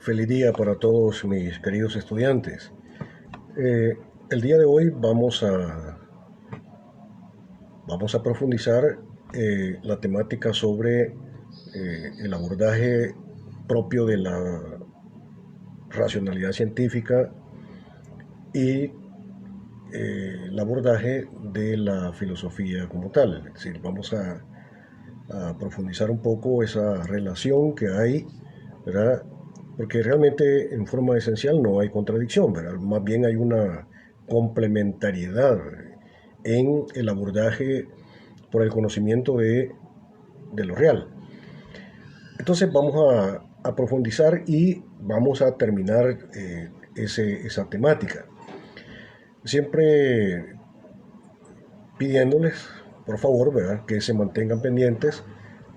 Feliz día para todos mis queridos estudiantes. El día de hoy vamos a profundizar la temática sobre el abordaje propio de la racionalidad científica y el abordaje de la filosofía como tal. Es decir, vamos a profundizar un poco esa relación que hay, ¿verdad? Porque realmente en forma esencial no hay contradicción, ¿verdad? Más bien hay una complementariedad en el abordaje por el conocimiento de lo real. Entonces vamos a profundizar y vamos a terminar esa temática. Siempre pidiéndoles, por favor, ¿verdad?, que se mantengan pendientes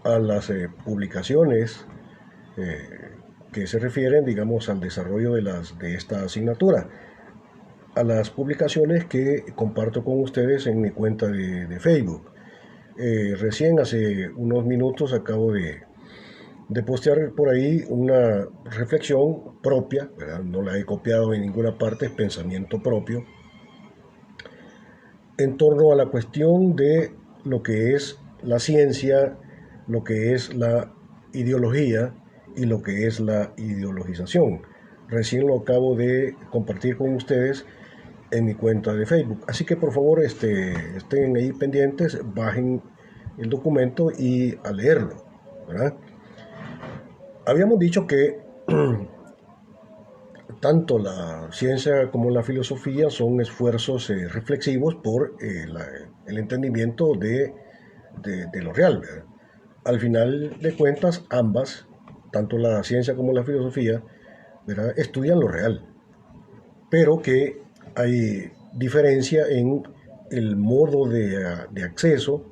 a las publicaciones que se refieren, digamos, al desarrollo de esta asignatura, a las publicaciones que comparto con ustedes en mi cuenta de Facebook. Recién hace unos minutos acabo de postear por ahí una reflexión propia, ¿verdad? No la he copiado en ninguna parte, es pensamiento propio, en torno a la cuestión de lo que es la ciencia, lo que es la ideología y lo que es la ideologización. Recién lo acabo de compartir con ustedes en mi cuenta de Facebook. Así que por favor estén ahí pendientes, bajen el documento y a leerlo, ¿verdad? Habíamos dicho que tanto la ciencia como la filosofía son esfuerzos reflexivos por el entendimiento de lo real, ¿verdad? Al final de cuentas, ambas, tanto la ciencia como la filosofía, ¿verdad?, estudian lo real, pero que hay diferencia en el modo de acceso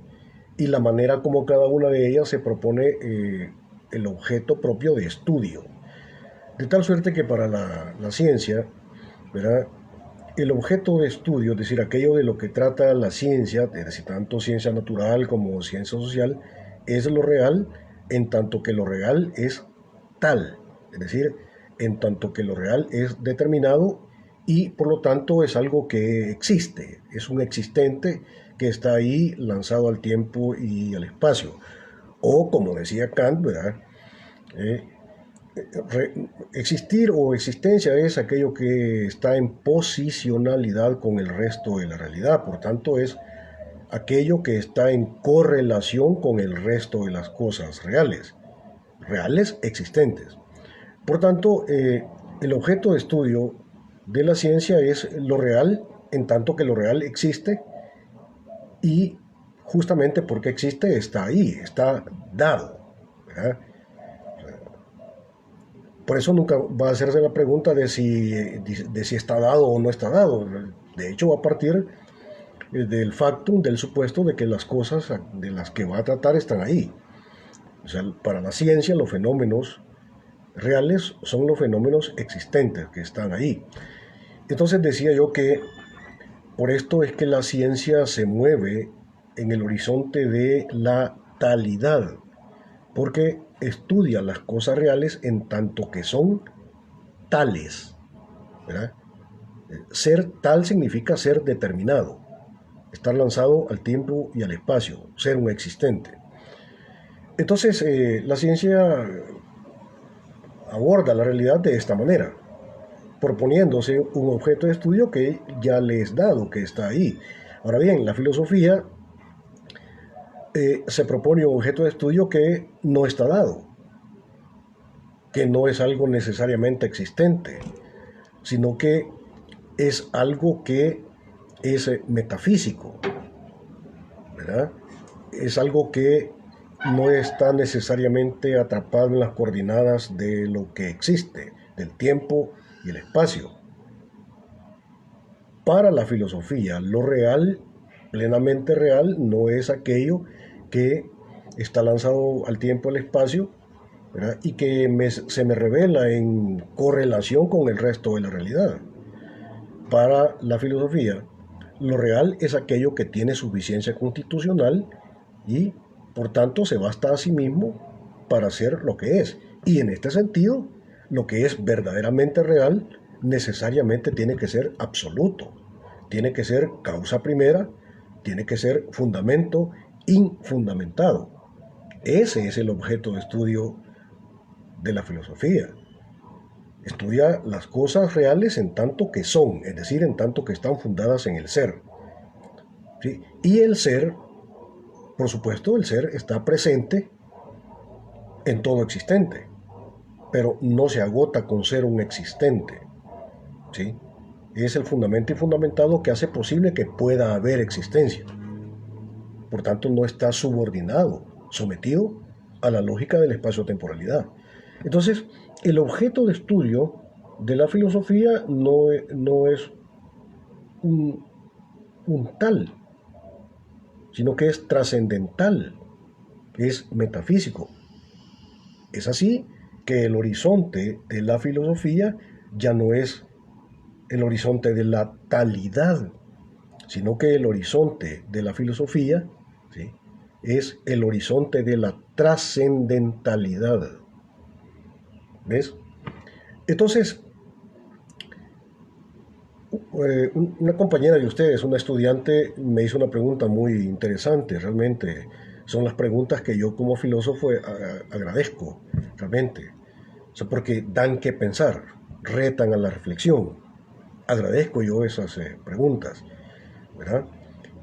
y la manera como cada una de ellas se propone el objeto propio de estudio. De tal suerte que para la ciencia, ¿verdad?, el objeto de estudio, es decir, aquello de lo que trata la ciencia, es decir, tanto ciencia natural como ciencia social, es lo real, en tanto que lo real es tal, es decir, en tanto que lo real es determinado y por lo tanto es algo que existe, es un existente que está ahí lanzado al tiempo y al espacio. O como decía Kant, ¿verdad?, Eh, existir o existencia es aquello que está en posicionalidad con el resto de la realidad, por tanto es aquello que está en correlación con el resto de las cosas reales existentes. Por tanto, el objeto de estudio de la ciencia es lo real, en tanto que lo real existe y justamente porque existe está ahí, está dado, ¿verdad? Por eso nunca va a hacerse la pregunta de si está dado o no está dado. De hecho, va a partir del factum, del supuesto de que las cosas de las que va a tratar están ahí. O sea, para la ciencia los fenómenos reales son los fenómenos existentes que están ahí. Entonces decía yo que por esto es que la ciencia se mueve en el horizonte de la talidad, porque estudia las cosas reales en tanto que son tales, ¿verdad? Ser tal significa ser determinado, estar lanzado al tiempo y al espacio, ser un existente. Entonces, la ciencia aborda la realidad de esta manera, proponiéndose un objeto de estudio que ya le es dado, que está ahí. Ahora bien, la filosofía se propone un objeto de estudio que no está dado, que no es algo necesariamente existente, sino que es algo que es metafísico, ¿verdad? Es algo que no está necesariamente atrapado en las coordenadas de lo que existe, del tiempo y el espacio. Para la filosofía, lo real, plenamente real, no es aquello que está lanzado al tiempo y al espacio, ¿verdad?, y que se me revela en correlación con el resto de la realidad. Para la filosofía, lo real es aquello que tiene suficiencia constitucional y, por tanto, se basta a sí mismo para ser lo que es. Y en este sentido, lo que es verdaderamente real necesariamente tiene que ser absoluto, tiene que ser causa primera, tiene que ser fundamento infundamentado. Ese es el objeto de estudio de la filosofía. Estudia las cosas reales en tanto que son, es decir, en tanto que están fundadas en el ser. ¿Sí? Y el ser, por supuesto, el ser está presente en todo existente, pero no se agota con ser un existente. ¿Sí? Es el fundamento y fundamentado que hace posible que pueda haber existencia. Por tanto, no está subordinado, sometido a la lógica de la espacio-temporalidad. Entonces, el objeto de estudio de la filosofía no es un, un tal, sino que es trascendental, es metafísico. Es así que el horizonte de la filosofía ya no es el horizonte de la talidad, sino que el horizonte de la filosofía, ¿sí?, es el horizonte de la trascendentalidad. ¿Ves? Entonces, una compañera de ustedes, una estudiante, me hizo una pregunta muy interesante, realmente. Son las preguntas que yo como filósofo agradezco, realmente. O sea, porque dan que pensar, retan a la reflexión. Agradezco yo esas preguntas, ¿verdad?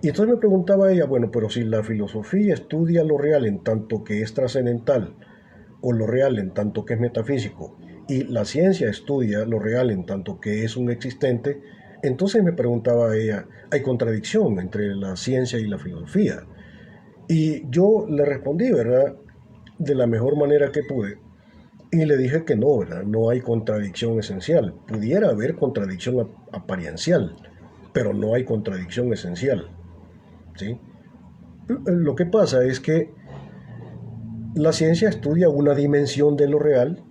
Y entonces me preguntaba ella, bueno, pero si la filosofía estudia lo real en tanto que es trascendental, o lo real en tanto que es metafísico, y la ciencia estudia lo real en tanto que es un existente, entonces me preguntaba ella, ¿hay contradicción entre la ciencia y la filosofía? Y yo le respondí, ¿verdad?, de la mejor manera que pude, y le dije que no, ¿verdad? No hay contradicción esencial. Pudiera haber contradicción apariencial, pero no hay contradicción esencial, ¿sí? Lo que pasa es que la ciencia estudia una dimensión de lo real,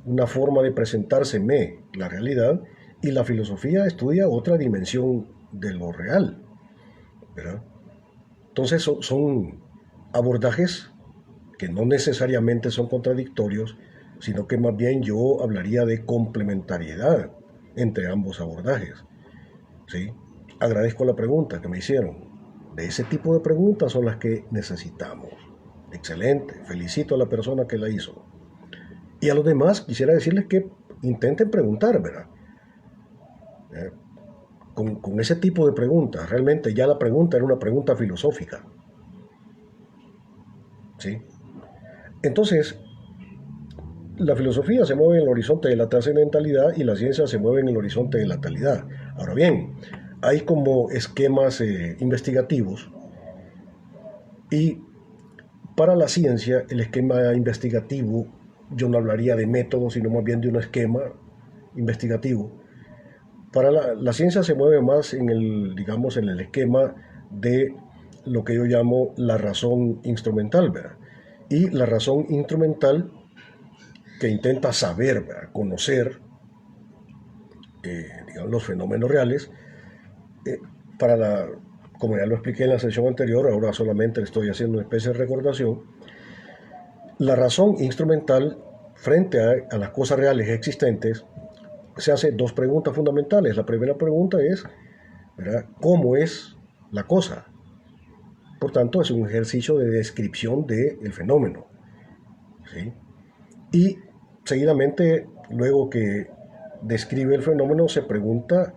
una forma de presentárseme la realidad, y la filosofía estudia otra dimensión de lo real, ¿verdad? Entonces son abordajes que no necesariamente son contradictorios, sino que más bien yo hablaría de complementariedad entre ambos abordajes, ¿sí? Agradezco la pregunta que me hicieron. De ese tipo de preguntas son las que necesitamos. Excelente, felicito a la persona que la hizo. Y a los demás quisiera decirles que intenten preguntar, ¿verdad? Eh, con ese tipo de preguntas, realmente ya la pregunta era una pregunta filosófica, ¿sí? Entonces, la filosofía se mueve en el horizonte de la trascendentalidad y la ciencia se mueve en el horizonte de la talidad. Ahora bien, hay como esquemas investigativos y para la ciencia el esquema investigativo, yo no hablaría de método, sino más bien de un esquema investigativo. Para la ciencia se mueve más en el, digamos, en el esquema de lo que yo llamo la razón instrumental, ¿verdad? Y la razón instrumental que intenta saber, ¿verdad?, conocer, digamos, los fenómenos reales, eh, para la, como ya lo expliqué en la sesión anterior, ahora solamente estoy haciendo una especie de recordación, la razón instrumental frente a las cosas reales existentes se hace dos preguntas fundamentales. La primera pregunta es, ¿verdad?, ¿cómo es la cosa? Por tanto, es un ejercicio de descripción del fenómeno, ¿sí? Y seguidamente, luego que describe el fenómeno, se pregunta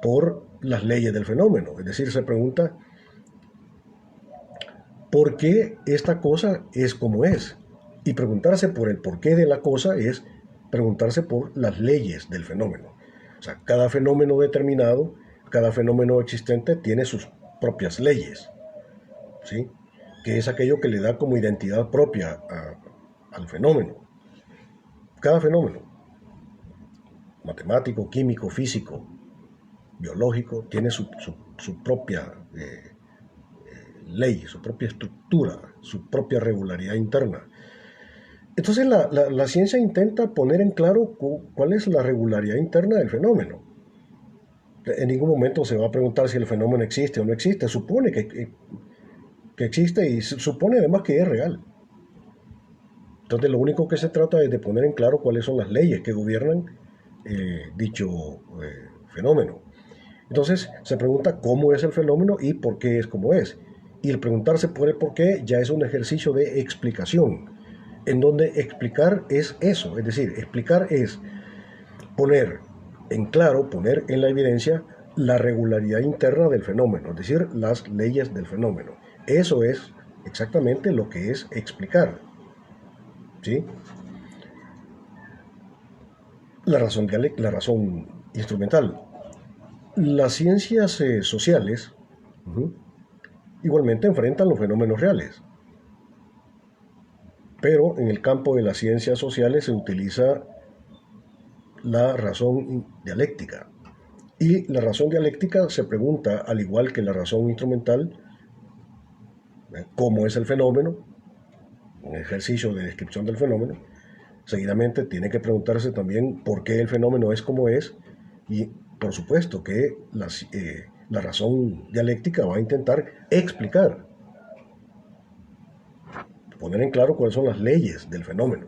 por las leyes del fenómeno. Es decir, se pregunta por qué esta cosa es como es. Y preguntarse por el porqué de la cosa es preguntarse por las leyes del fenómeno. O sea, cada fenómeno determinado, cada fenómeno existente tiene sus propias leyes, ¿sí?, que es aquello que le da como identidad propia al fenómeno. Cada fenómeno, matemático, químico, físico, biológico, tiene su propia ley, su propia estructura, su propia regularidad interna. Entonces la ciencia intenta poner en claro cuál es la regularidad interna del fenómeno. En ningún momento se va a preguntar si el fenómeno existe o no existe. Supone que existe y supone además que es real. Entonces lo único que se trata es de poner en claro cuáles son las leyes que gobiernan dicho fenómeno. Entonces se pregunta cómo es el fenómeno y por qué es como es. Y el preguntarse por el por qué ya es un ejercicio de explicación, en donde explicar es eso, es decir, explicar es poner en claro, poner en la evidencia la regularidad interna del fenómeno, es decir, las leyes del fenómeno. Eso es exactamente lo que es explicar. ¿Sí? La razón instrumental. Las ciencias sociales igualmente enfrentan los fenómenos reales, pero en el campo de las ciencias sociales se utiliza la razón dialéctica. Y la razón dialéctica se pregunta, al igual que la razón instrumental, cómo es el fenómeno, un ejercicio de descripción del fenómeno. Seguidamente tiene que preguntarse también por qué el fenómeno es como es y por supuesto que la razón dialéctica va a intentar explicar, poner en claro cuáles son las leyes del fenómeno.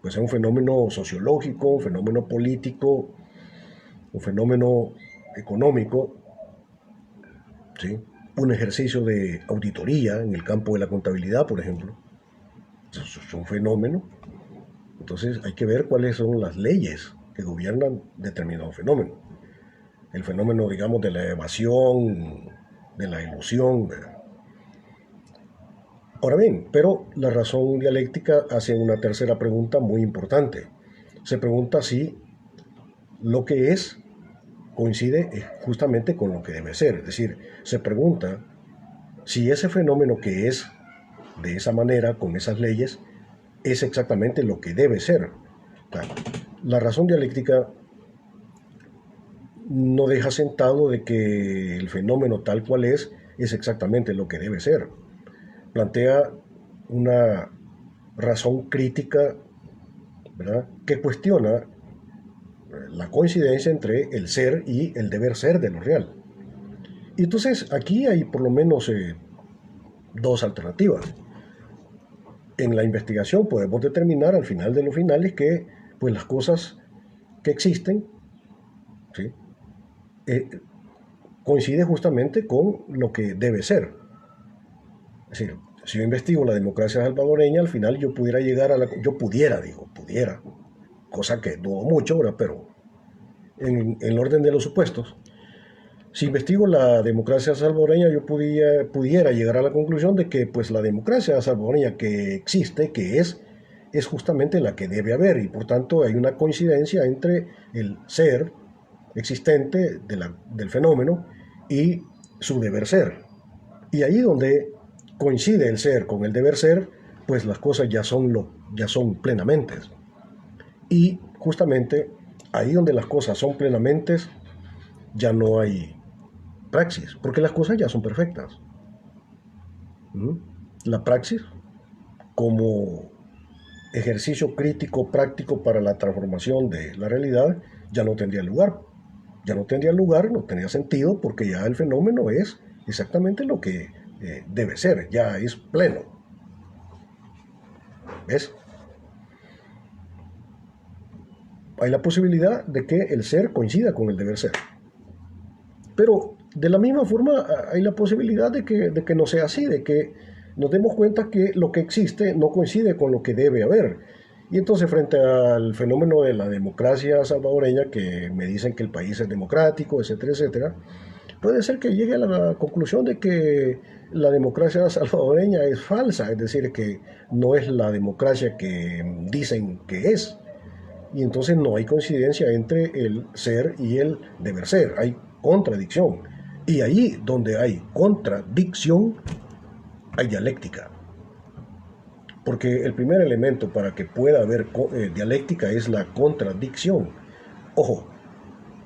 Puede ser un fenómeno sociológico, un fenómeno político, un fenómeno económico, ¿sí? Un ejercicio de auditoría en el campo de la contabilidad, por ejemplo. Eso es un fenómeno. Entonces hay que ver cuáles son las leyes que gobiernan determinado fenómeno. El fenómeno, digamos, de la evasión, de la ilusión. Ahora bien, pero la razón dialéctica hace una tercera pregunta muy importante. Se pregunta si lo que es coincide justamente con lo que debe ser. Es decir, se pregunta si ese fenómeno que es de esa manera, con esas leyes, es exactamente lo que debe ser. Claro, la razón dialéctica no deja sentado de que el fenómeno tal cual es exactamente lo que debe ser. Plantea una razón crítica, ¿verdad?, que cuestiona la coincidencia entre el ser y el deber ser de lo real. Y entonces aquí hay por lo menos dos alternativas. En la investigación podemos determinar al final de los finales que pues, las cosas que existen, ¿sí?, eh, coincide justamente con lo que debe ser. Es decir, si yo investigo la democracia salvadoreña, al final yo pudiera llegar a la... Yo pudiera, cosa que dudo mucho, ¿verdad?, pero en el orden de los supuestos, si investigo la democracia salvadoreña, yo pudiera llegar a la conclusión de que pues la democracia salvadoreña que existe, que es justamente la que debe haber, y por tanto hay una coincidencia entre el ser existente del fenómeno y su deber ser. Y ahí donde coincide el ser con el deber ser, pues las cosas ya son plenamente. Y justamente ahí donde las cosas son plenamente, ya no hay praxis, porque las cosas ya son perfectas. La praxis, como ejercicio crítico práctico para la transformación de la realidad, ya no tendría lugar. Ya no tendría lugar, no tendría sentido, porque ya el fenómeno es exactamente lo que debe ser, ya es pleno. ¿Ves? Hay la posibilidad de que el ser coincida con el deber ser. Pero de la misma forma hay la posibilidad de que no sea así, de que nos demos cuenta que lo que existe no coincide con lo que debe haber. Y entonces frente al fenómeno de la democracia salvadoreña, que me dicen que el país es democrático, etcétera, etcétera, puede ser que llegue a la conclusión de que la democracia salvadoreña es falsa, es decir, que no es la democracia que dicen que es. Y entonces no hay coincidencia entre el ser y el deber ser, hay contradicción. Y ahí donde hay contradicción, hay dialéctica. Porque el primer elemento para que pueda haber dialéctica es la contradicción. Ojo,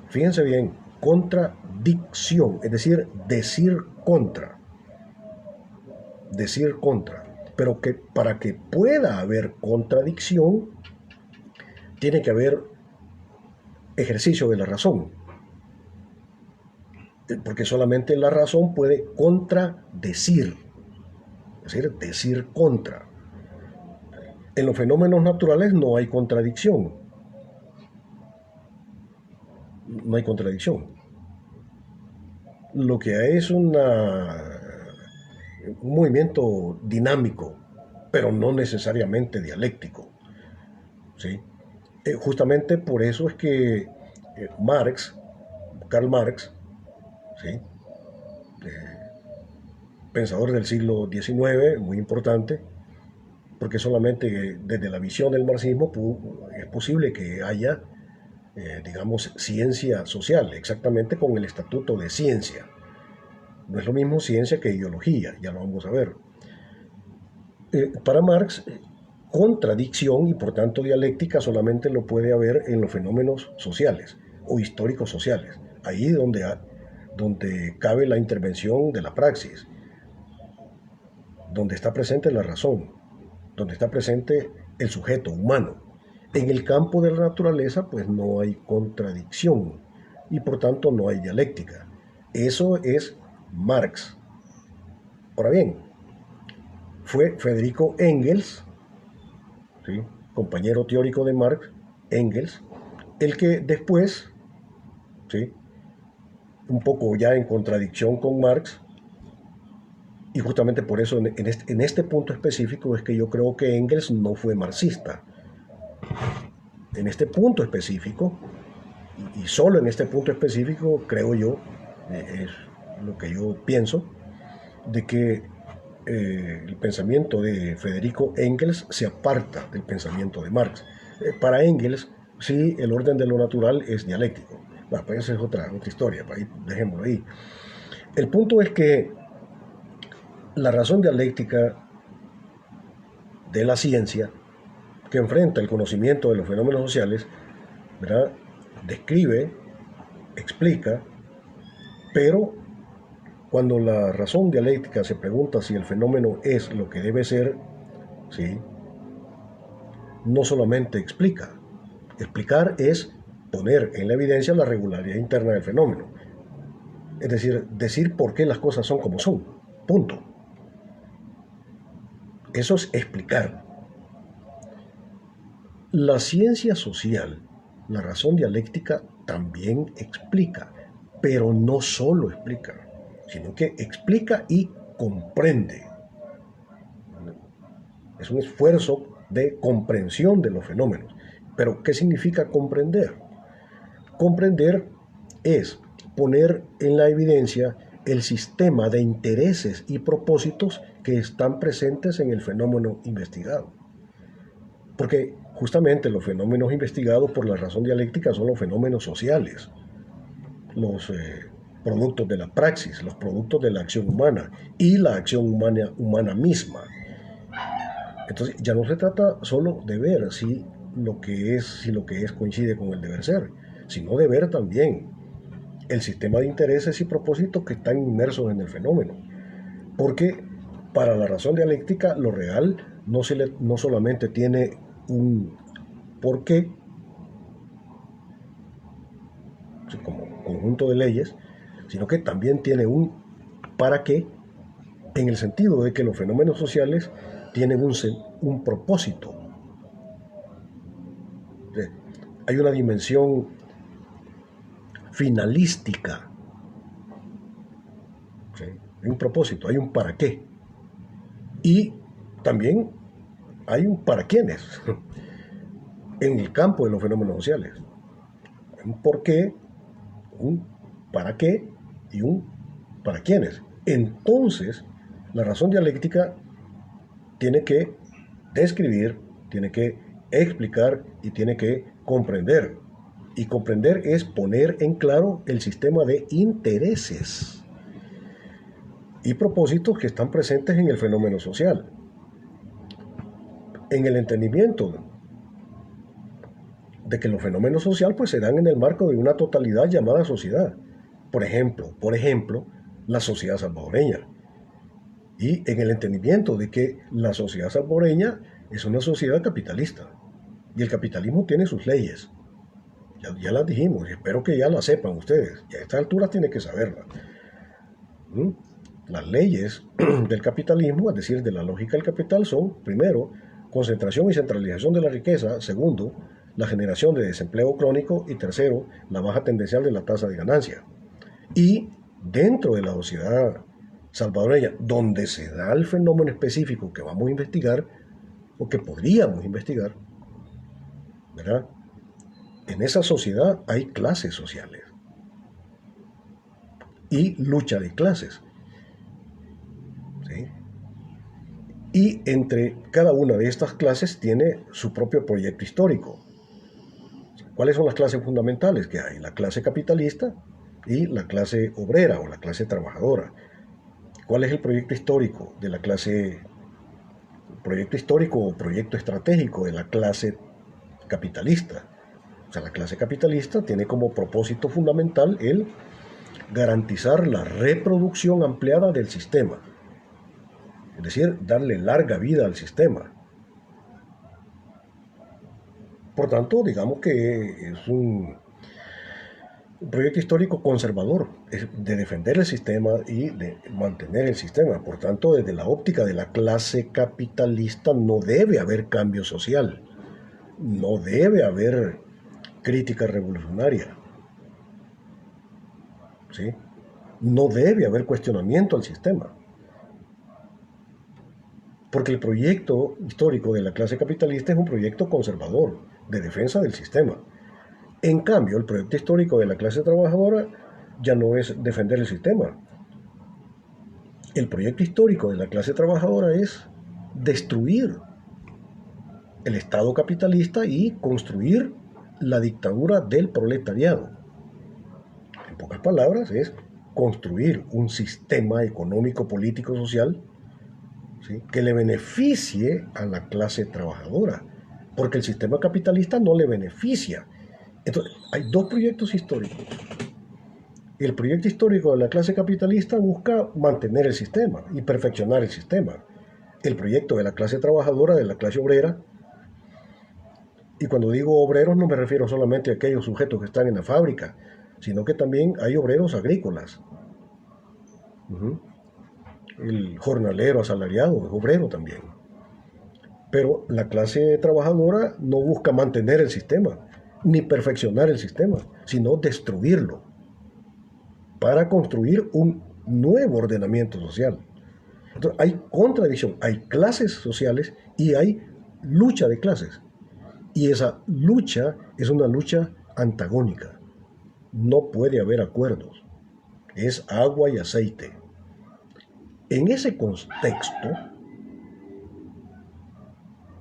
fíjense bien, contradicción, es decir, decir contra. Decir contra. Pero que para que pueda haber contradicción, tiene que haber ejercicio de la razón. Porque solamente la razón puede contradecir, es decir, decir contra. En los fenómenos naturales no hay contradicción, no hay contradicción. Lo que hay es un movimiento dinámico, pero no necesariamente dialéctico, ¿sí? Justamente por eso es que Marx, Karl Marx, ¿sí? Pensador del siglo XIX, muy importante, porque solamente desde la visión del marxismo es posible que haya, digamos, ciencia social, exactamente con el estatuto de ciencia. No es lo mismo ciencia que ideología, ya lo vamos a ver. Para Marx, contradicción y por tanto dialéctica solamente lo puede haber en los fenómenos sociales o históricos sociales, ahí donde cabe la intervención de la praxis, donde está presente la razón, donde está presente el sujeto humano. En el campo de la naturaleza, pues no hay contradicción y por tanto no hay dialéctica. Eso es Marx. Ahora bien, fue Federico Engels, ¿sí? Compañero teórico de Marx, Engels, el que después, ¿sí? Un poco ya en contradicción con Marx, y justamente por eso en este punto específico es que yo creo que Engels no fue marxista. En este punto específico, y solo en este punto específico, creo yo, es lo que yo pienso, de que el pensamiento de Federico Engels se aparta del pensamiento de Marx. Para Engels, sí, el orden de lo natural es dialéctico. Bueno, pues esa es otra historia, dejémoslo ahí. El punto es que la razón dialéctica de la ciencia, que enfrenta el conocimiento de los fenómenos sociales, ¿verdad? Describe, explica, pero cuando la razón dialéctica se pregunta si el fenómeno es lo que debe ser, ¿sí? No solamente explica. Explicar es poner en la evidencia la regularidad interna del fenómeno. Es decir por qué las cosas son como son. Punto. Eso es explicar. La ciencia social, la razón dialéctica, también explica, pero no solo explica, sino que explica y comprende. Es un esfuerzo de comprensión de los fenómenos. Pero, ¿qué significa comprender? Comprender es poner en la evidencia el sistema de intereses y propósitos que están presentes en el fenómeno investigado. Porque justamente los fenómenos investigados por la razón dialéctica son los fenómenos sociales, los productos de la praxis, los productos de la acción humana y la acción humana misma. Entonces ya no se trata solo de ver si lo que es coincide con el deber ser, sino de ver también el sistema de intereses y propósitos que están inmersos en el fenómeno. Porque para la razón dialéctica lo real no solamente tiene un por qué, como conjunto de leyes, sino que también tiene un para qué, en el sentido de que los fenómenos sociales tienen un propósito. Hay una dimensión finalística, ¿sí? Hay un propósito, hay un para qué. Y también hay un para quiénes en el campo de los fenómenos sociales. Un por qué, un para qué y un para quiénes. Entonces, la razón dialéctica tiene que describir, tiene que explicar y tiene que comprender. Y comprender es poner en claro el sistema de intereses y propósitos que están presentes en el fenómeno social. En el entendimiento de que los fenómenos sociales pues, se dan en el marco de una totalidad llamada sociedad. Por ejemplo, la sociedad salvadoreña. Y en el entendimiento de que la sociedad salvadoreña es una sociedad capitalista. Y el capitalismo tiene sus leyes. Ya las dijimos y espero que ya las sepan ustedes. Y a esta altura tienen que saberlas. Las leyes del capitalismo, es decir, de la lógica del capital, son, primero, concentración y centralización de la riqueza. Segundo, la generación de desempleo crónico. Y tercero, la baja tendencial de la tasa de ganancia. Y dentro de la sociedad salvadoreña, donde se da el fenómeno específico que vamos a investigar, o que podríamos investigar, ¿verdad? En esa sociedad hay clases sociales y lucha de clases, ¿sí? Y entre cada una de estas clases tiene su propio proyecto histórico. ¿Cuáles son las clases fundamentales que hay? La clase capitalista y la clase obrera o la clase trabajadora. ¿Cuál es el proyecto histórico de la clase, proyecto histórico o proyecto estratégico de la clase capitalista? O sea, la clase capitalista tiene como propósito fundamental el garantizar la reproducción ampliada del sistema. Es decir, darle larga vida al sistema. Por tanto, digamos que es un proyecto histórico conservador, de defender el sistema y de mantener el sistema. Por tanto, desde la óptica de la clase capitalista no debe haber cambio social, no debe haber crítica revolucionaria, ¿sí? No debe haber cuestionamiento al sistema. Porque el proyecto histórico de la clase capitalista es un proyecto conservador, de defensa del sistema. En cambio, el proyecto histórico de la clase trabajadora ya no es defender el sistema. El proyecto histórico de la clase trabajadora es destruir el Estado capitalista y construir la dictadura del proletariado. En pocas palabras, es construir un sistema económico, político, social, ¿sí?, que le beneficie a la clase trabajadora, porque el sistema capitalista no le beneficia. Entonces, hay dos proyectos históricos. El proyecto histórico de la clase capitalista busca mantener el sistema y perfeccionar el sistema. El proyecto de la clase trabajadora, de la clase obrera, y cuando digo obreros no me refiero solamente a aquellos sujetos que están en la fábrica, sino que también hay obreros agrícolas. El jornalero asalariado es obrero también. Pero la clase trabajadora no busca mantener el sistema, ni perfeccionar el sistema, sino destruirlo, para construir un nuevo ordenamiento social. Entonces, hay contradicción, hay clases sociales y hay lucha de clases. Y esa lucha es una lucha antagónica. No puede haber acuerdos. Es agua y aceite. En ese contexto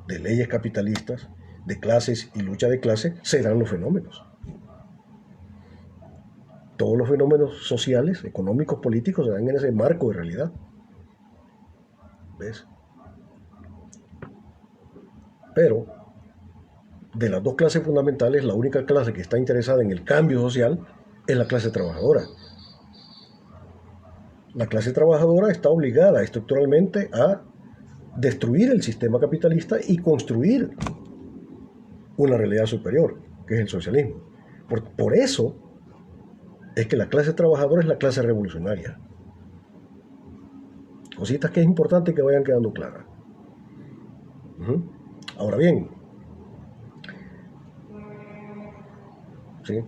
de leyes capitalistas, de clases y lucha de clases, se dan los fenómenos. Todos los fenómenos sociales, económicos, políticos se dan en ese marco de realidad. ¿Ves? Pero de las dos clases fundamentales, la única clase que está interesada en el cambio social es la clase trabajadora. La clase trabajadora está obligada estructuralmente a destruir el sistema capitalista y construir una realidad superior, que es el socialismo. Por eso es que la clase trabajadora es la clase revolucionaria. Cositas que es importante que vayan quedando claras. Ahora bien, ¿sí?,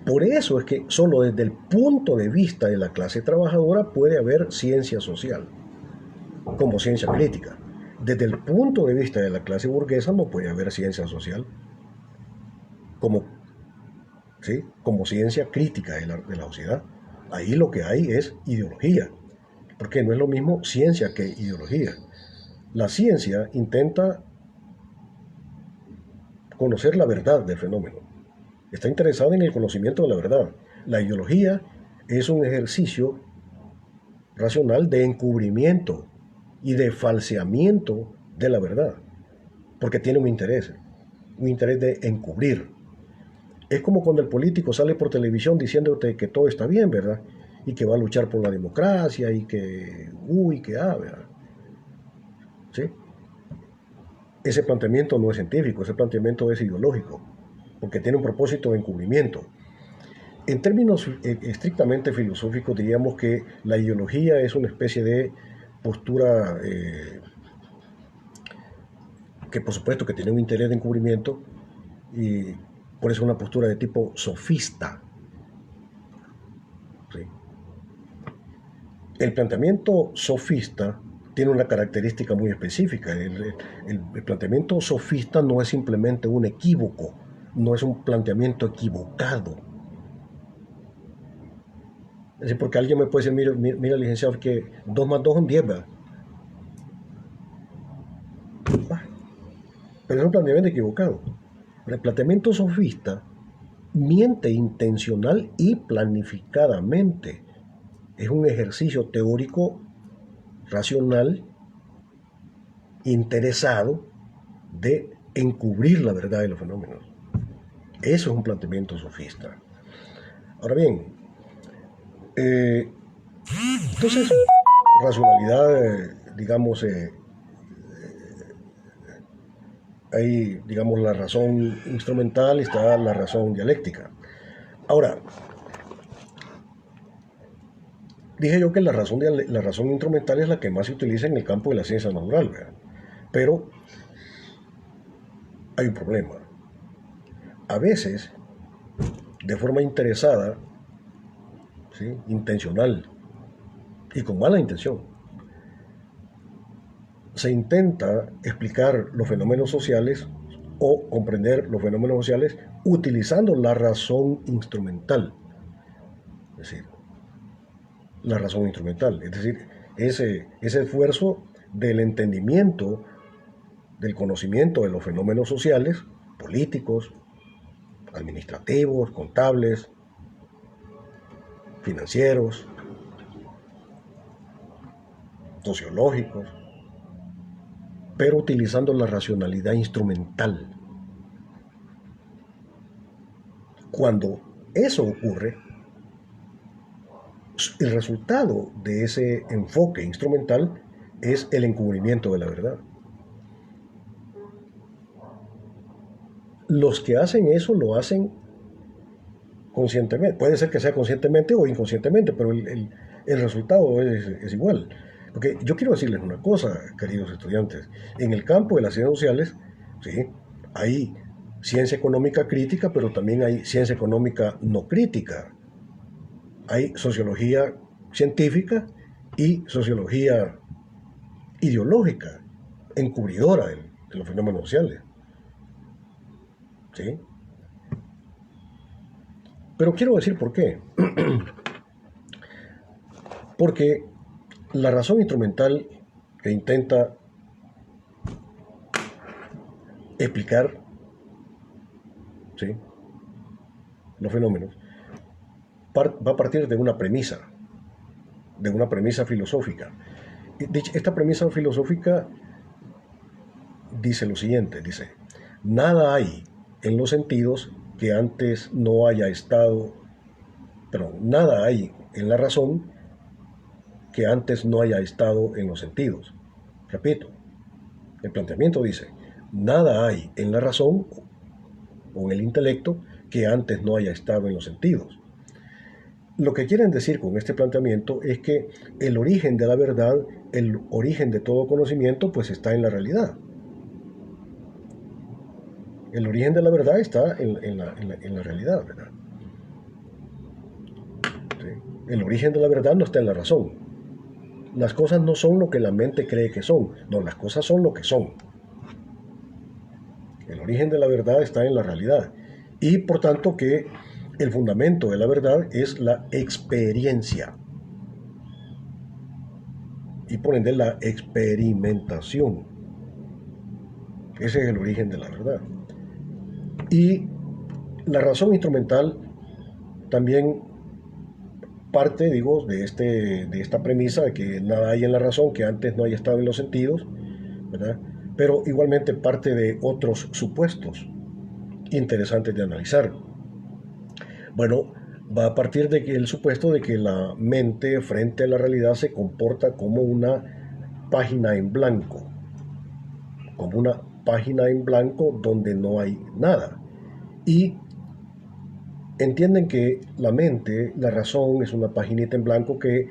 por eso es que solo desde el punto de vista de la clase trabajadora puede haber ciencia social, como ciencia crítica. Desde el punto de vista de la clase burguesa no puede haber ciencia social, ¿sí?, como ciencia crítica de la sociedad. Ahí lo que hay es ideología, porque no es lo mismo ciencia que ideología. La ciencia intenta conocer la verdad del fenómeno. Está interesada en el conocimiento de la verdad. La ideología es un ejercicio racional de encubrimiento y de falseamiento de la verdad, porque tiene un interés de encubrir. Es como cuando el político sale por televisión diciéndote que todo está bien, ¿verdad? Y que va a luchar por la democracia y que, ¿verdad? ¿Sí? Ese planteamiento no es científico, ese planteamiento es ideológico, porque tiene un propósito de encubrimiento. En términos estrictamente filosóficos, diríamos que la ideología es una especie de postura que por supuesto que tiene un interés de encubrimiento y por eso una postura de tipo sofista. ¿Sí? El planteamiento sofista tiene una característica muy específica. El planteamiento sofista no es simplemente un equívoco, no es un planteamiento equivocado. Es decir, porque alguien me puede decir, mira licenciado, que 2 más 2 son 10, ¿verdad? Pero es un planteamiento equivocado. El planteamiento sofista miente intencional y planificadamente. Es un ejercicio teórico racional, interesado, de encubrir la verdad de los fenómenos. Eso es un planteamiento sofista. Ahora bien, entonces, racionalidad, digamos, hay, digamos, la razón instrumental y está la razón dialéctica. Ahora, dije yo que la razón instrumental es la que más se utiliza en el campo de la ciencia natural, ¿verdad? Pero hay un problema. A veces, de forma interesada, ¿sí?, intencional y con mala intención, se intenta explicar los fenómenos sociales o comprender los fenómenos sociales utilizando la razón instrumental. Es decir, la razón instrumental. Es decir, ese esfuerzo del entendimiento, del conocimiento de los fenómenos sociales, políticos, administrativos, contables, financieros, sociológicos, pero utilizando la racionalidad instrumental. Cuando eso ocurre, el resultado de ese enfoque instrumental es el encubrimiento de la verdad. Los que hacen eso lo hacen conscientemente. Puede ser que sea conscientemente o inconscientemente, pero el resultado es igual. Porque yo quiero decirles una cosa, queridos estudiantes. En el campo de las ciencias sociales, ¿sí?, hay ciencia económica crítica, pero también hay ciencia económica no crítica. Hay sociología científica y sociología ideológica, encubridora de los fenómenos sociales. ¿Sí? Pero quiero decir por qué. Porque la razón instrumental que intenta explicar, ¿sí?, los fenómenos va a partir de una premisa filosófica. Esta premisa filosófica dice lo siguiente, dice, nada hay en los sentidos que antes no haya estado, nada hay en la razón que antes no haya estado en los sentidos. Repito, el planteamiento dice, nada hay en la razón o en el intelecto que antes no haya estado en los sentidos. Lo que quieren decir con este planteamiento es que el origen de la verdad, el origen de todo conocimiento, pues está en la realidad. El origen de la verdad está en la realidad, ¿verdad? ¿Sí? El origen de la verdad no está en la razón. Las cosas no son lo que la mente cree que son. No, las cosas son lo que son. El origen de la verdad está en la realidad. Y por tanto que el fundamento de la verdad es la experiencia. Y por ende la experimentación. Ese es el origen de la verdad. Y la razón instrumental también parte, digo, de esta premisa de que nada hay en la razón que antes no haya estado en los sentidos, ¿verdad? Pero igualmente parte de otros supuestos interesantes de analizar. Bueno, va a partir de que el supuesto de que la mente frente a la realidad se comporta como una página en blanco, como una página en blanco donde no hay nada. Y entienden que la mente, la razón, es una paginita en blanco que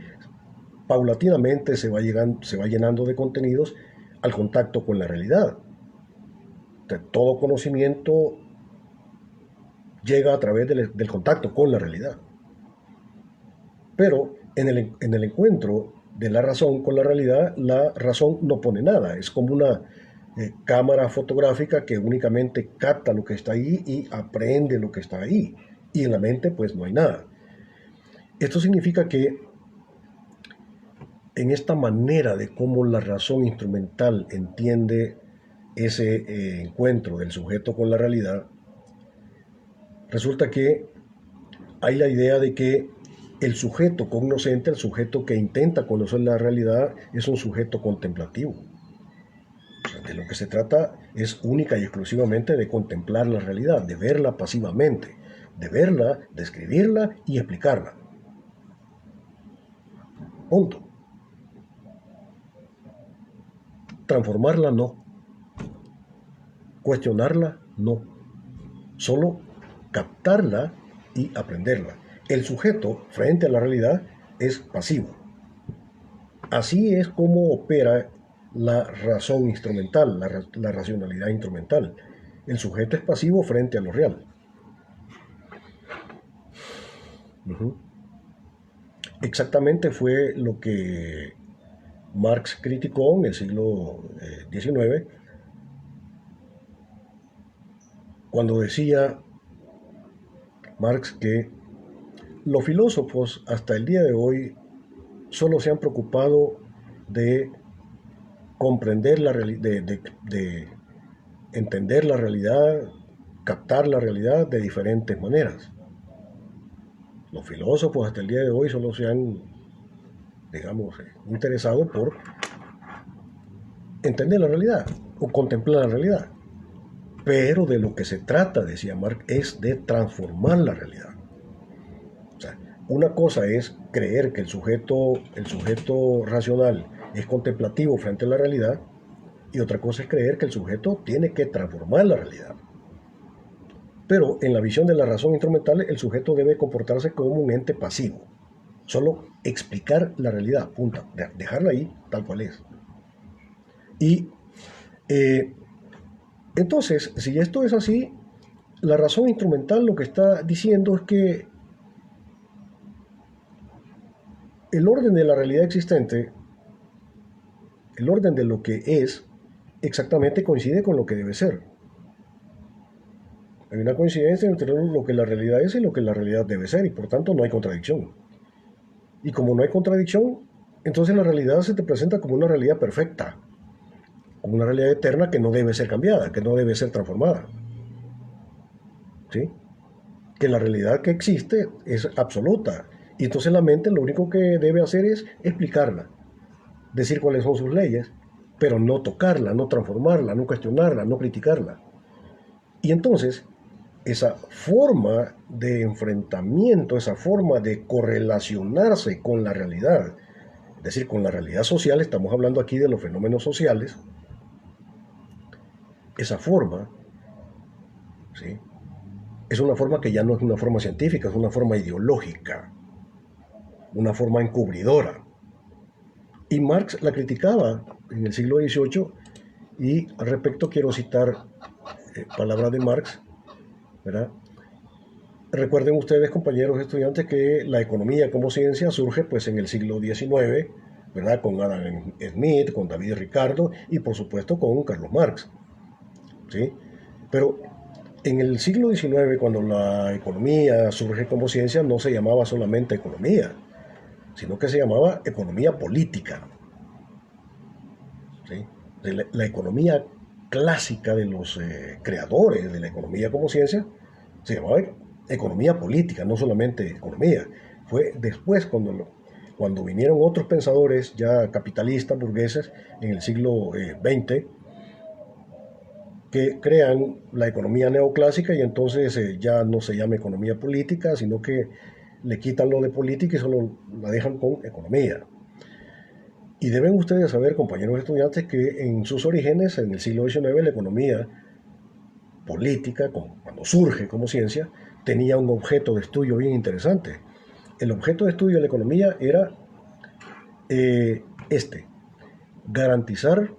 paulatinamente se va llenando de contenidos al contacto con la realidad. Todo conocimiento llega a través del contacto con la realidad. Pero en el encuentro de la razón con la realidad, la razón no pone nada. Es como una cámara fotográfica que únicamente capta lo que está ahí y aprende lo que está ahí. Y en la mente pues no hay nada. Esto significa que en esta manera de cómo la razón instrumental entiende ese encuentro del sujeto con la realidad, resulta que hay la idea de que el sujeto cognoscente, el sujeto que intenta conocer la realidad, es un sujeto contemplativo. O sea, de lo que se trata es única y exclusivamente de contemplar la realidad, de verla pasivamente, de verla, describirla y explicarla. Punto. Transformarla no. Cuestionarla no. Solo captarla y aprenderla. El sujeto frente a la realidad es pasivo. Así es como opera la razón instrumental, la racionalidad instrumental. El sujeto es pasivo frente a lo real. Exactamente fue lo que Marx criticó en el siglo XIX, cuando decía Marx que los filósofos hasta el día de hoy solo se han preocupado de comprender la realidad, de entender la realidad, captar la realidad de diferentes maneras. Los filósofos hasta el día de hoy solo se han, digamos, interesado por entender la realidad o contemplar la realidad. Pero de lo que se trata, decía Marx, es de transformar la realidad. O sea, una cosa es creer que el sujeto racional es contemplativo frente a la realidad, y otra cosa es creer que el sujeto tiene que transformar la realidad. Pero en la visión de la razón instrumental, el sujeto debe comportarse como un ente pasivo. Solo explicar la realidad, punto. Dejarla ahí tal cual es. Y entonces, si esto es así, la razón instrumental lo que está diciendo es que el orden de la realidad existente, el orden de lo que es, exactamente coincide con lo que debe ser. Hay una coincidencia entre lo que la realidad es y lo que la realidad debe ser, y por tanto no hay contradicción. Y como no hay contradicción, entonces la realidad se te presenta como una realidad perfecta, como una realidad eterna que no debe ser cambiada, que no debe ser transformada. ¿Sí? Que la realidad que existe es absoluta. Y entonces la mente lo único que debe hacer es explicarla, decir cuáles son sus leyes, pero no tocarla, no transformarla, no cuestionarla, no criticarla. Y entonces, esa forma de enfrentamiento, esa forma de correlacionarse con la realidad, es decir, con la realidad social, estamos hablando aquí de los fenómenos sociales, esa forma, ¿sí?, es una forma que ya no es una forma científica, es una forma ideológica, una forma encubridora. Y Marx la criticaba en el siglo XVIII, y al respecto quiero citar palabras de Marx, ¿verdad? Recuerden ustedes, compañeros estudiantes, que la economía como ciencia surge pues en el siglo XIX, ¿verdad? Con Adam Smith, con David Ricardo y por supuesto con Carlos Marx, ¿sí? Pero en el siglo XIX, cuando la economía surge como ciencia, no se llamaba solamente economía, sino que se llamaba economía política, ¿sí? La economía clásica de los creadores de la economía como ciencia se llamaba economía política, no solamente economía. Fue después cuando vinieron otros pensadores ya capitalistas, burgueses, en el siglo XX, que crean la economía neoclásica, y entonces ya no se llama economía política, sino que le quitan lo de política y solo la dejan con economía. Y deben ustedes saber, compañeros estudiantes, que en sus orígenes, en el siglo XIX, la economía política, cuando surge como ciencia, tenía un objeto de estudio bien interesante. El objeto de estudio de la economía era garantizar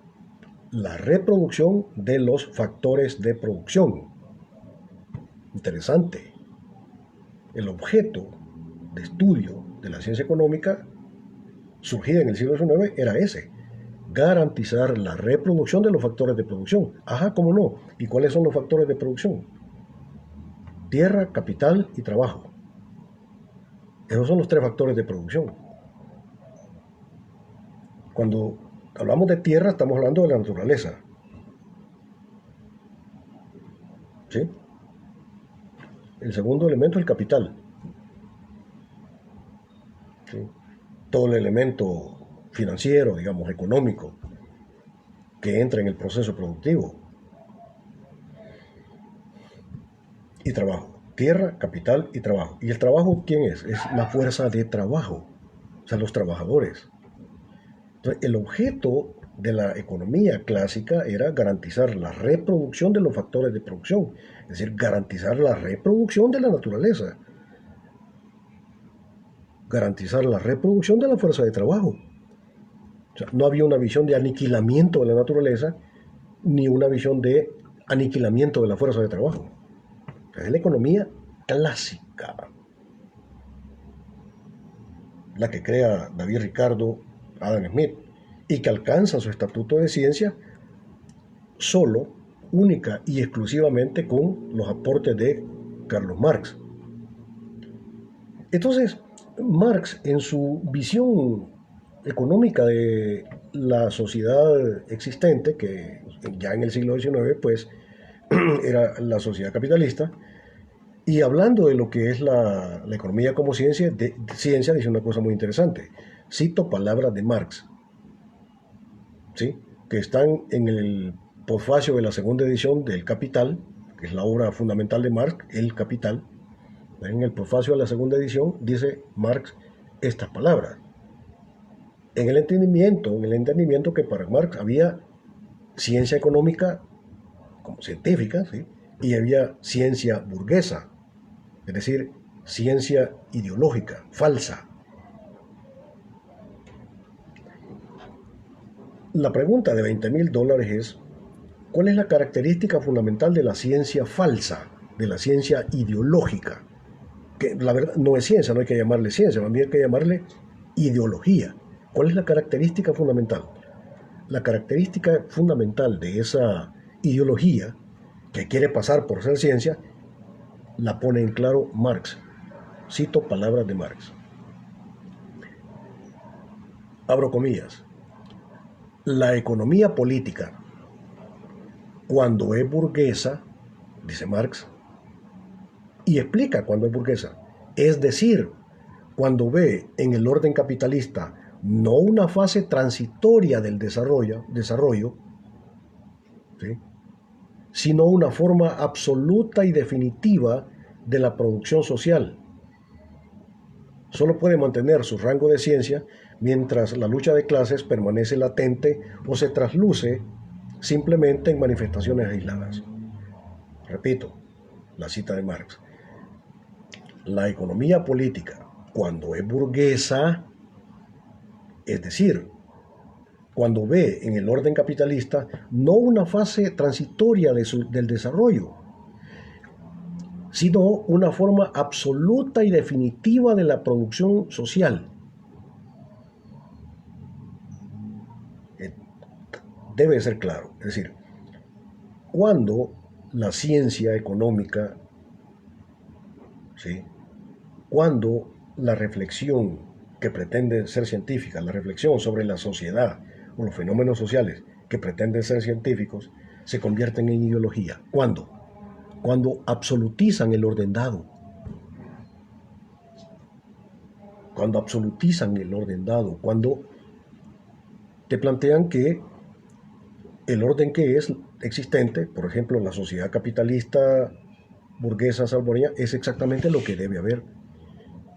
la reproducción de los factores de producción. Interesante. El objeto de estudio de la ciencia económica surgida en el siglo XIX era ese: garantizar la reproducción de los factores de producción. Ajá, ¿cómo no? ¿Y cuáles son los factores de producción? Tierra, capital y trabajo. Esos son los tres factores de producción. Cuando hablamos de tierra, estamos hablando de la naturaleza. ¿Sí? El segundo elemento es el capital. ¿Sí? Todo el elemento financiero, digamos, económico, que entra en el proceso productivo. Y trabajo. Tierra, capital y trabajo. ¿Y el trabajo quién es? Es la fuerza de trabajo. O sea, los trabajadores. Entonces, el objeto de la economía clásica era garantizar la reproducción de los factores de producción. Es decir, garantizar la reproducción de la naturaleza. Garantizar la reproducción de la fuerza de trabajo. O sea, no había una visión de aniquilamiento de la naturaleza, ni una visión de aniquilamiento de la fuerza de trabajo. Es la economía clásica, la que crea David Ricardo, Adam Smith, y que alcanza su estatuto de ciencia solo, única y exclusivamente con los aportes de Carlos Marx. Entonces, Marx, en su visión económica de la sociedad existente, que ya en el siglo XIX, pues, era la sociedad capitalista, y hablando de lo que es la economía como ciencia, dice una cosa muy interesante. Cito palabras de Marx, ¿sí?, que están en el posfacio de la segunda edición del Capital, que es la obra fundamental de Marx, El Capital. En el posfacio de la segunda edición dice Marx estas palabras. En el entendimiento que para Marx había ciencia económica como científica, ¿sí?, y había ciencia burguesa, es decir, ciencia ideológica, falsa. La pregunta de $20,000 es: ¿cuál es la característica fundamental de la ciencia falsa, de la ciencia ideológica? Que la verdad no es ciencia, no hay que llamarle ciencia, más bien hay que llamarle ideología. ¿Cuál es la característica fundamental? La característica fundamental de esa ideología, que quiere pasar por ser ciencia, la pone en claro Marx. Cito palabras de Marx. Abro comillas. La economía política, cuando es burguesa, dice Marx, y explica cuando es burguesa, es decir, cuando ve en el orden capitalista no una fase transitoria del desarrollo, ¿sí?, sino una forma absoluta y definitiva de la producción social. Solo puede mantener su rango de ciencia mientras la lucha de clases permanece latente o se trasluce simplemente en manifestaciones aisladas. Repito, la cita de Marx. La economía política, cuando es burguesa, es decir, cuando ve en el orden capitalista no una fase transitoria del desarrollo, sino una forma absoluta y definitiva de la producción social. Debe ser claro, es decir, cuando la ciencia económica, ¿sí?, cuando la reflexión que pretende ser científica, la reflexión sobre la sociedad o los fenómenos sociales que pretenden ser científicos, se convierten en ideología. ¿Cuándo? Cuando absolutizan el orden dado. Cuando absolutizan el orden dado, cuando te plantean que el orden que es existente, por ejemplo, la sociedad capitalista burguesa salvadoreña, es exactamente lo que debe haber.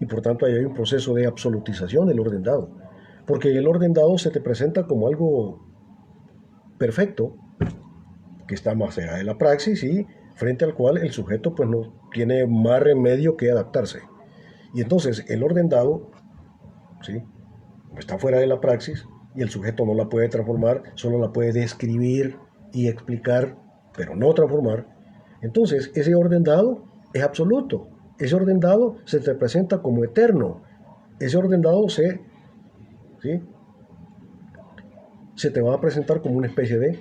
Y por tanto ahí hay un proceso de absolutización del orden dado. Porque el orden dado se te presenta como algo perfecto, que está más allá de la praxis y frente al cual el sujeto pues no tiene más remedio que adaptarse. Y entonces el orden dado, ¿sí?, está fuera de la praxis, y el sujeto no la puede transformar, solo la puede describir y explicar, pero no transformar. Entonces, ese orden dado es absoluto. Ese orden dado se te presenta como eterno. Ese orden dado ¿sí? se te va a presentar como una especie de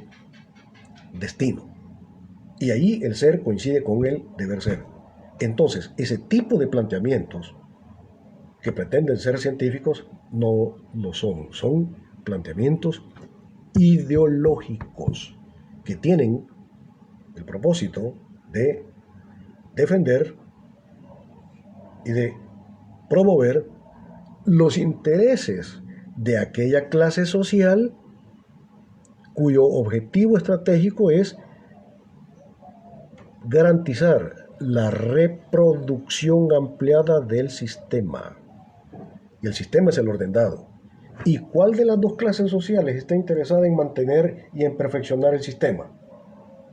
destino. Y ahí el ser coincide con el deber ser. Entonces, ese tipo de planteamientos que pretenden ser científicos no lo son. Son planteamientos ideológicos que tienen el propósito de defender y de promover los intereses de aquella clase social cuyo objetivo estratégico es garantizar la reproducción ampliada del sistema. Y el sistema es el orden dado. ¿Y cuál de las dos clases sociales está interesada en mantener y en perfeccionar el sistema?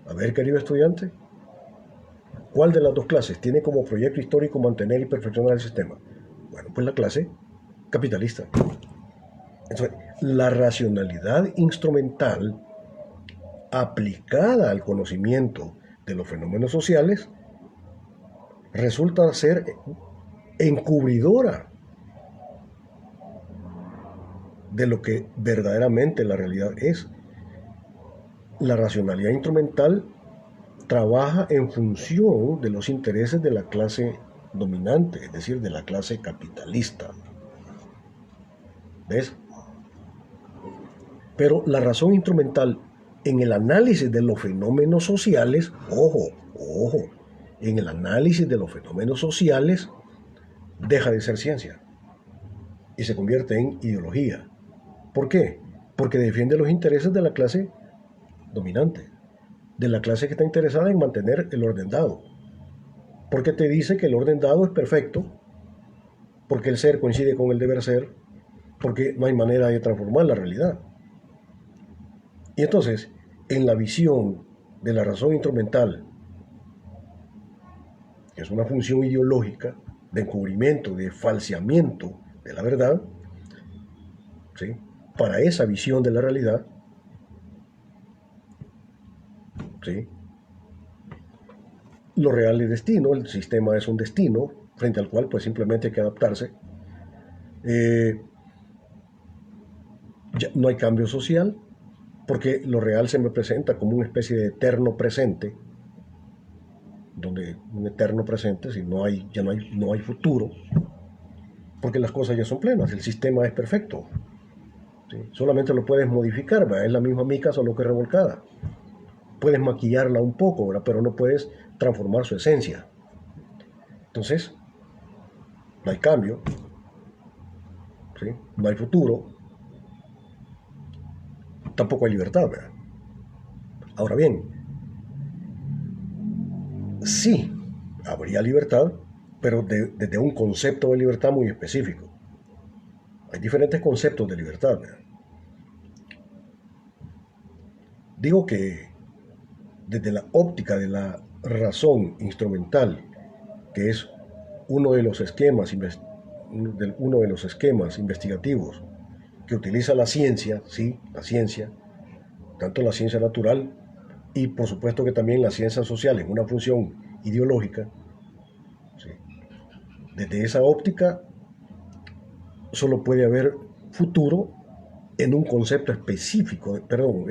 A ver, querido estudiante, ¿cuál de las dos clases tiene como proyecto histórico mantener y perfeccionar el sistema? Bueno, pues la clase capitalista. Entonces, la racionalidad instrumental aplicada al conocimiento de los fenómenos sociales resulta ser encubridora de lo que verdaderamente la realidad es. La racionalidad instrumental trabaja en función de los intereses de la clase dominante, es decir, de la clase capitalista. ¿Ves? Pero la razón instrumental en el análisis de los fenómenos sociales, ojo, en el análisis de los fenómenos sociales deja de ser ciencia y se convierte en ideología. ¿Por qué? Porque defiende los intereses de la clase dominante, de la clase que está interesada en mantener el orden dado. Porque te dice que el orden dado es perfecto, porque el ser coincide con el deber ser, porque no hay manera de transformar la realidad. Y entonces, en la visión de la razón instrumental, que es una función ideológica de encubrimiento, de falseamiento de la verdad, ¿sí? Para esa visión de la realidad, ¿sí? Lo real es destino, el sistema es un destino frente al cual pues simplemente hay que adaptarse. Ya no hay cambio social, porque lo real se me presenta como una especie de eterno presente, donde un eterno presente, si no hay, ya no hay futuro, porque las cosas ya son plenas, el sistema es perfecto. ¿Sí? Solamente lo puedes modificar, ¿verdad? Es la misma mica, solo que revolcada. Puedes maquillarla un poco, ¿verdad? Pero no puedes transformar su esencia. Entonces, no hay cambio, ¿sí? No hay futuro, tampoco hay libertad, ¿verdad? Ahora bien, sí habría libertad, pero desde un concepto de libertad muy específico. Hay diferentes conceptos de libertad, ¿verdad? Digo que desde la óptica de la razón instrumental, que es uno de los esquemas, uno de los esquemas investigativos que utiliza la ciencia, sí, la ciencia, tanto la ciencia natural y por supuesto que también la ciencia social en una función ideológica, ¿sí? Desde esa óptica solo puede haber futuro en un concepto específico, perdón,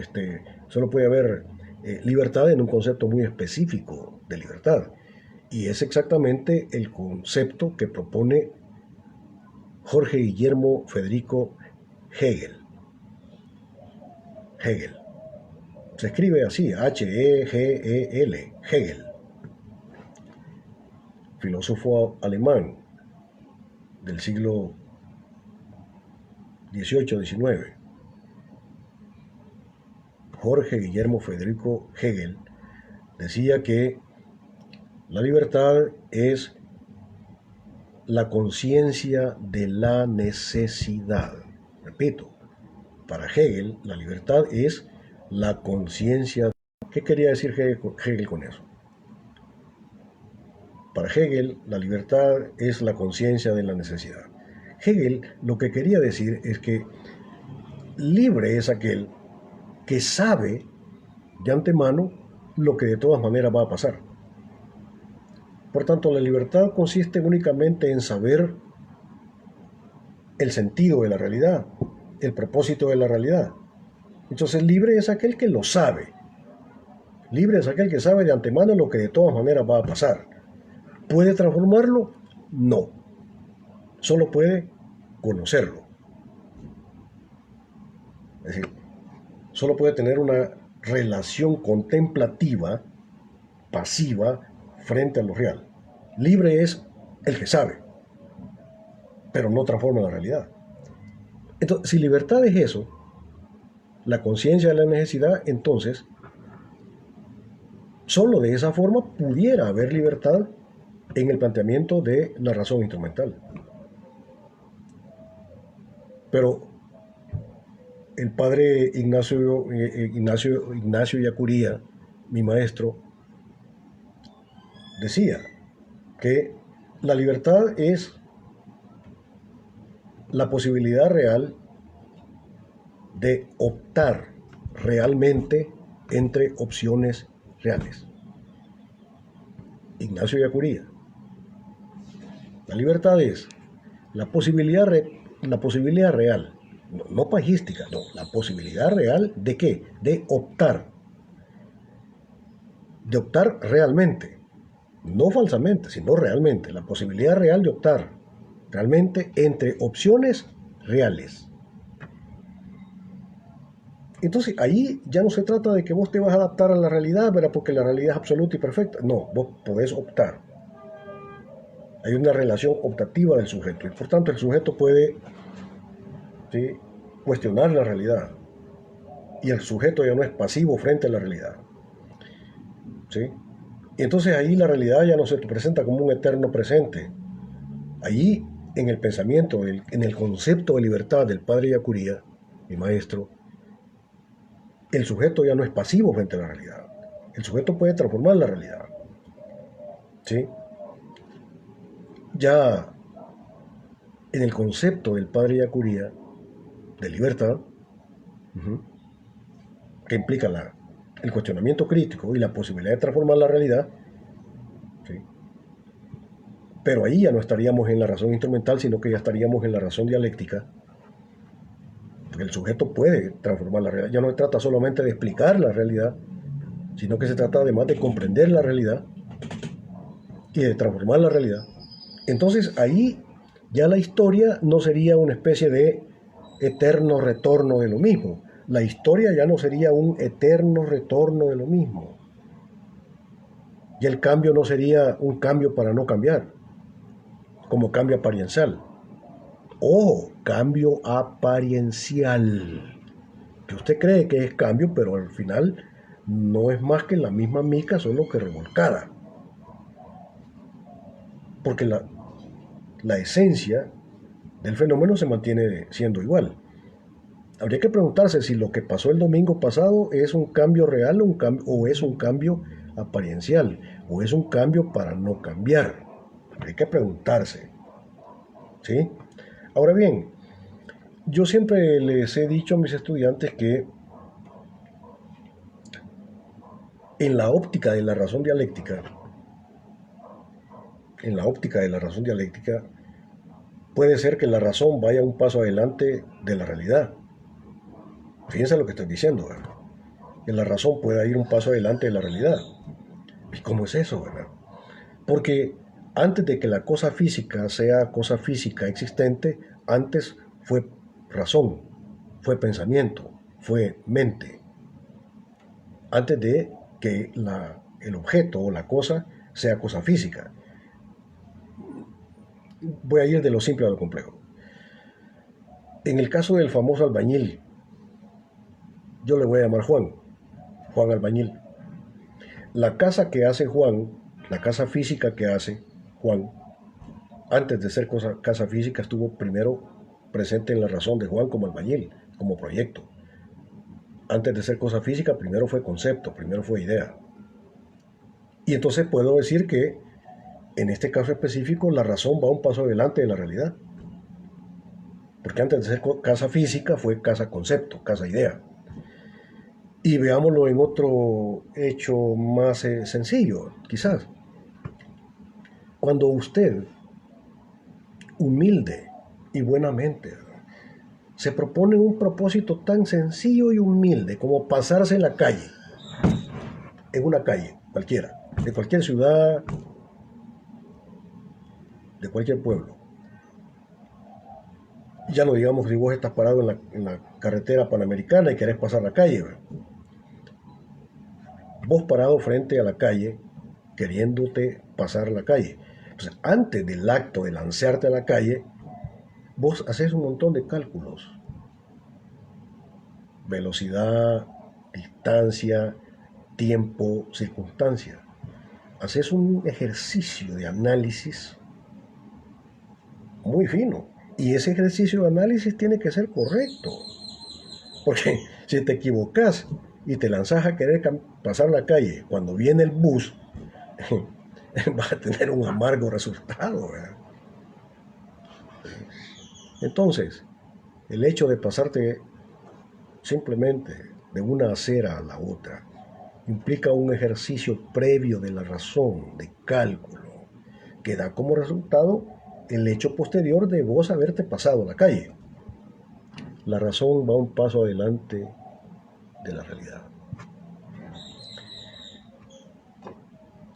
solo puede haber libertad en un concepto muy específico de libertad. Y es exactamente el concepto que propone Jorge Guillermo Federico Hegel. Hegel. Se escribe así, H-E-G-E-L, Hegel. Filósofo alemán del siglo XVIII-XIX. Jorge Guillermo Federico Hegel decía que la libertad es la conciencia de la necesidad. Repito, para Hegel la libertad es la conciencia. ¿Qué quería decir Hegel con eso? Para Hegel la libertad es la conciencia de la necesidad. Hegel lo que quería decir es que libre es aquel que sabe de antemano lo que de todas maneras va a pasar. Por tanto, la libertad consiste únicamente en saber el sentido de la realidad, el propósito de la realidad. Entonces, libre es aquel que lo sabe. Libre es aquel que sabe de antemano lo que de todas maneras va a pasar. ¿Puede transformarlo? No. Solo puede conocerlo. Es decir, solo puede tener una relación contemplativa, pasiva, frente a lo real. Libre es el que sabe, pero no transforma la realidad. Entonces, si libertad es eso, la conciencia de la necesidad, entonces, solo de esa forma pudiera haber libertad en el planteamiento de la razón instrumental. Pero el padre Ignacio Yacuría, mi maestro, decía que la libertad es la posibilidad real de optar realmente entre opciones reales. Ignacio Yacuría. La libertad es la posibilidad, la posibilidad real, no pajística, no, la posibilidad real de qué? De optar realmente, no falsamente, sino realmente, la posibilidad real de optar realmente entre opciones reales. Entonces ahí ya no se trata de que vos te vas a adaptar a la realidad, ¿verdad? Porque la realidad es absoluta y perfecta. No, vos podés optar. Hay una relación optativa del sujeto y por tanto el sujeto puede, ¿sí?, cuestionar la realidad y el sujeto ya no es pasivo frente a la realidad, ¿sí? Y entonces ahí la realidad ya no se presenta como un eterno presente. Allí, en el pensamiento, en el concepto de libertad del padre Yacuría, mi maestro, el sujeto ya no es pasivo frente a la realidad. El sujeto puede transformar la realidad, ¿sí? Ya en el concepto del padre Yacuría de libertad, que implica el cuestionamiento crítico y la posibilidad de transformar la realidad, ¿sí?, pero ahí ya no estaríamos en la razón instrumental, sino que ya estaríamos en la razón dialéctica, porque el sujeto puede transformar la realidad. Ya no se trata solamente de explicar la realidad, sino que se trata además de comprender la realidad y de transformar la realidad. Entonces ahí ya la historia no sería una especie de eterno retorno de lo mismo. La historia ya no sería un eterno retorno de lo mismo. Y el cambio no sería un cambio para no cambiar, como cambio apariencial. Ojo, cambio apariencial. Que usted cree que es cambio, pero al final no es más que la misma mica, solo que revolcada. Porque la esencia del fenómeno se mantiene siendo igual. Habría que preguntarse si lo que pasó el domingo pasado es un cambio real o es un cambio apariencial, o es un cambio para no cambiar. Habría que preguntarse, ¿sí? Ahora bien, yo siempre les he dicho a mis estudiantes que en la óptica de la razón dialéctica, en la óptica de la razón dialéctica, puede ser que la razón vaya un paso adelante de la realidad. Fíjense lo que estoy diciendo, ¿verdad? Que la razón pueda ir un paso adelante de la realidad. ¿Y cómo es eso, verdad? Porque antes de que la cosa física sea cosa física existente, antes fue razón, fue pensamiento, fue mente. Antes de que el objeto o la cosa sea cosa física. Voy a ir de lo simple a lo complejo. En el caso del famoso albañil, yo le voy a llamar Juan Albañil. La casa que hace Juan, la casa física que hace Juan, antes de ser casa física, estuvo primero presente en la razón de Juan como albañil, como proyecto. Antes de ser cosa física, primero fue concepto, primero fue idea. Y entonces puedo decir que en este caso específico la razón va un paso adelante de la realidad. porque antes de ser casa física fue casa concepto, casa idea. Y veámoslo en otro hecho más sencillo, quizás. Cuando usted, humilde y buenamente, se propone un propósito tan sencillo y humilde como pasarse en la calle, en una calle cualquiera, de cualquier ciudad, de cualquier pueblo. Ya no digamos si vos estás parado en la carretera panamericana y querés pasar la calle. ¿Verdad? Vos parado frente a la calle, queriéndote pasar la calle. Entonces, antes del acto de lanzarte a la calle, vos haces un montón de cálculos. Velocidad, distancia, tiempo, circunstancia. Haces un ejercicio de análisis muy fino. Y ese ejercicio de análisis tiene que ser correcto. Porque si te equivocas y te lanzas a querer pasar la calle cuando viene el bus, vas a tener un amargo resultado. ¿Verdad? Entonces, el hecho de pasarte simplemente de una acera a la otra implica un ejercicio previo de la razón, de cálculo, que da como resultado el hecho posterior de vos haberte pasado la calle. La razón va un paso adelante de la realidad.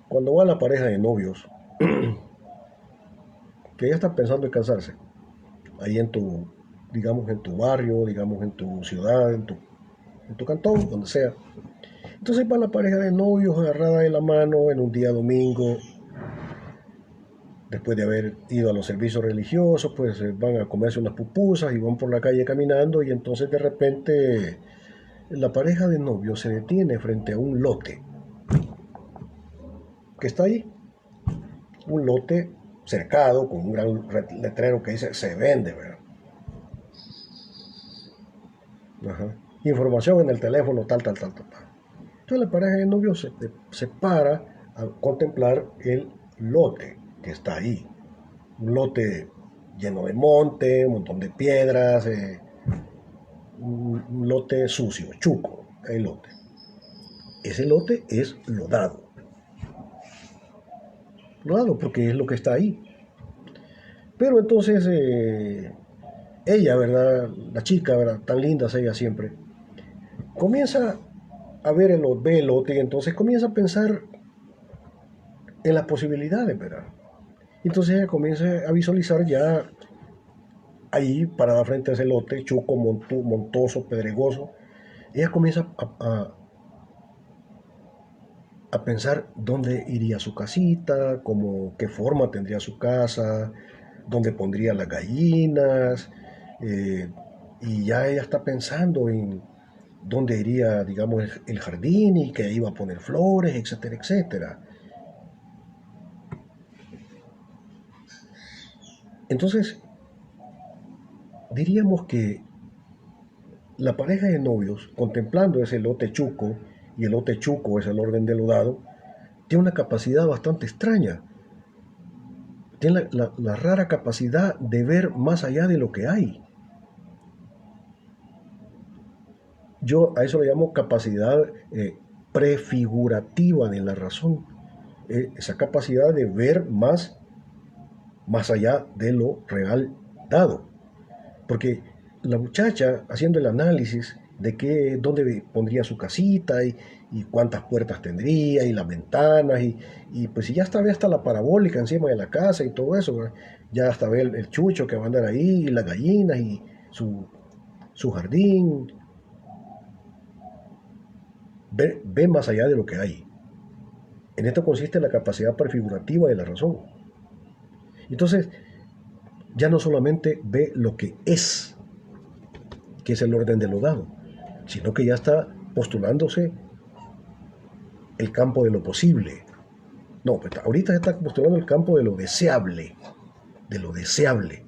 Cuando va la pareja de novios, que ya está pensando en casarse, ahí en tu, digamos, en tu barrio, digamos, en tu ciudad, en tu cantón, donde sea. Entonces va la pareja de novios agarrada de la mano en un día domingo, después de haber ido a los servicios religiosos, pues van a comerse unas pupusas y van por la calle caminando y entonces de repente la pareja de novios se detiene frente a un lote que está ahí, un lote cercado con un gran letrero que dice se vende, ¿verdad? Ajá. Información en el teléfono, tal, tal, tal, tal, tal. Entonces la pareja de novios se para a contemplar el lote que está ahí. Un lote lleno de monte, un montón de piedras, un lote sucio, chuco, el lote. Ese lote es lodado. Lodado porque es lo que está ahí. Pero entonces ella, ¿verdad? La chica, ¿verdad? Tan linda es ella siempre. Comienza a ver ve el lote y entonces comienza a pensar en las posibilidades, ¿verdad? Entonces ella comienza a visualizar ya ahí, parada frente a ese lote, chuco, montoso, pedregoso. Ella comienza a pensar dónde iría su casita, qué forma tendría su casa, dónde pondría las gallinas, eh, y ya ella está pensando en dónde iría, digamos, el jardín y que iba a poner flores, etcétera, etcétera. Entonces, diríamos que la pareja de novios, contemplando ese lote chuco, y el lote chuco es el orden del lodado, tiene una capacidad bastante extraña. Tiene la rara capacidad de ver más allá de lo que hay. Yo a eso le llamo capacidad prefigurativa de la razón. Esa capacidad de ver más allá de lo real dado. Porque la muchacha, haciendo el análisis de dónde pondría su casita y cuántas puertas tendría y las ventanas y pues si ya hasta ve hasta la parabólica encima de la casa y todo eso, ¿verdad? Ya hasta ve el chucho que va a andar ahí y las gallinas y su jardín, ve más allá de lo que hay. En esto consiste la capacidad prefigurativa de la razón. Entonces, ya no solamente ve lo que es el orden de lo dado, sino que ya está postulándose el campo de lo posible. No, pues ahorita se está postulando el campo de lo deseable, de lo deseable.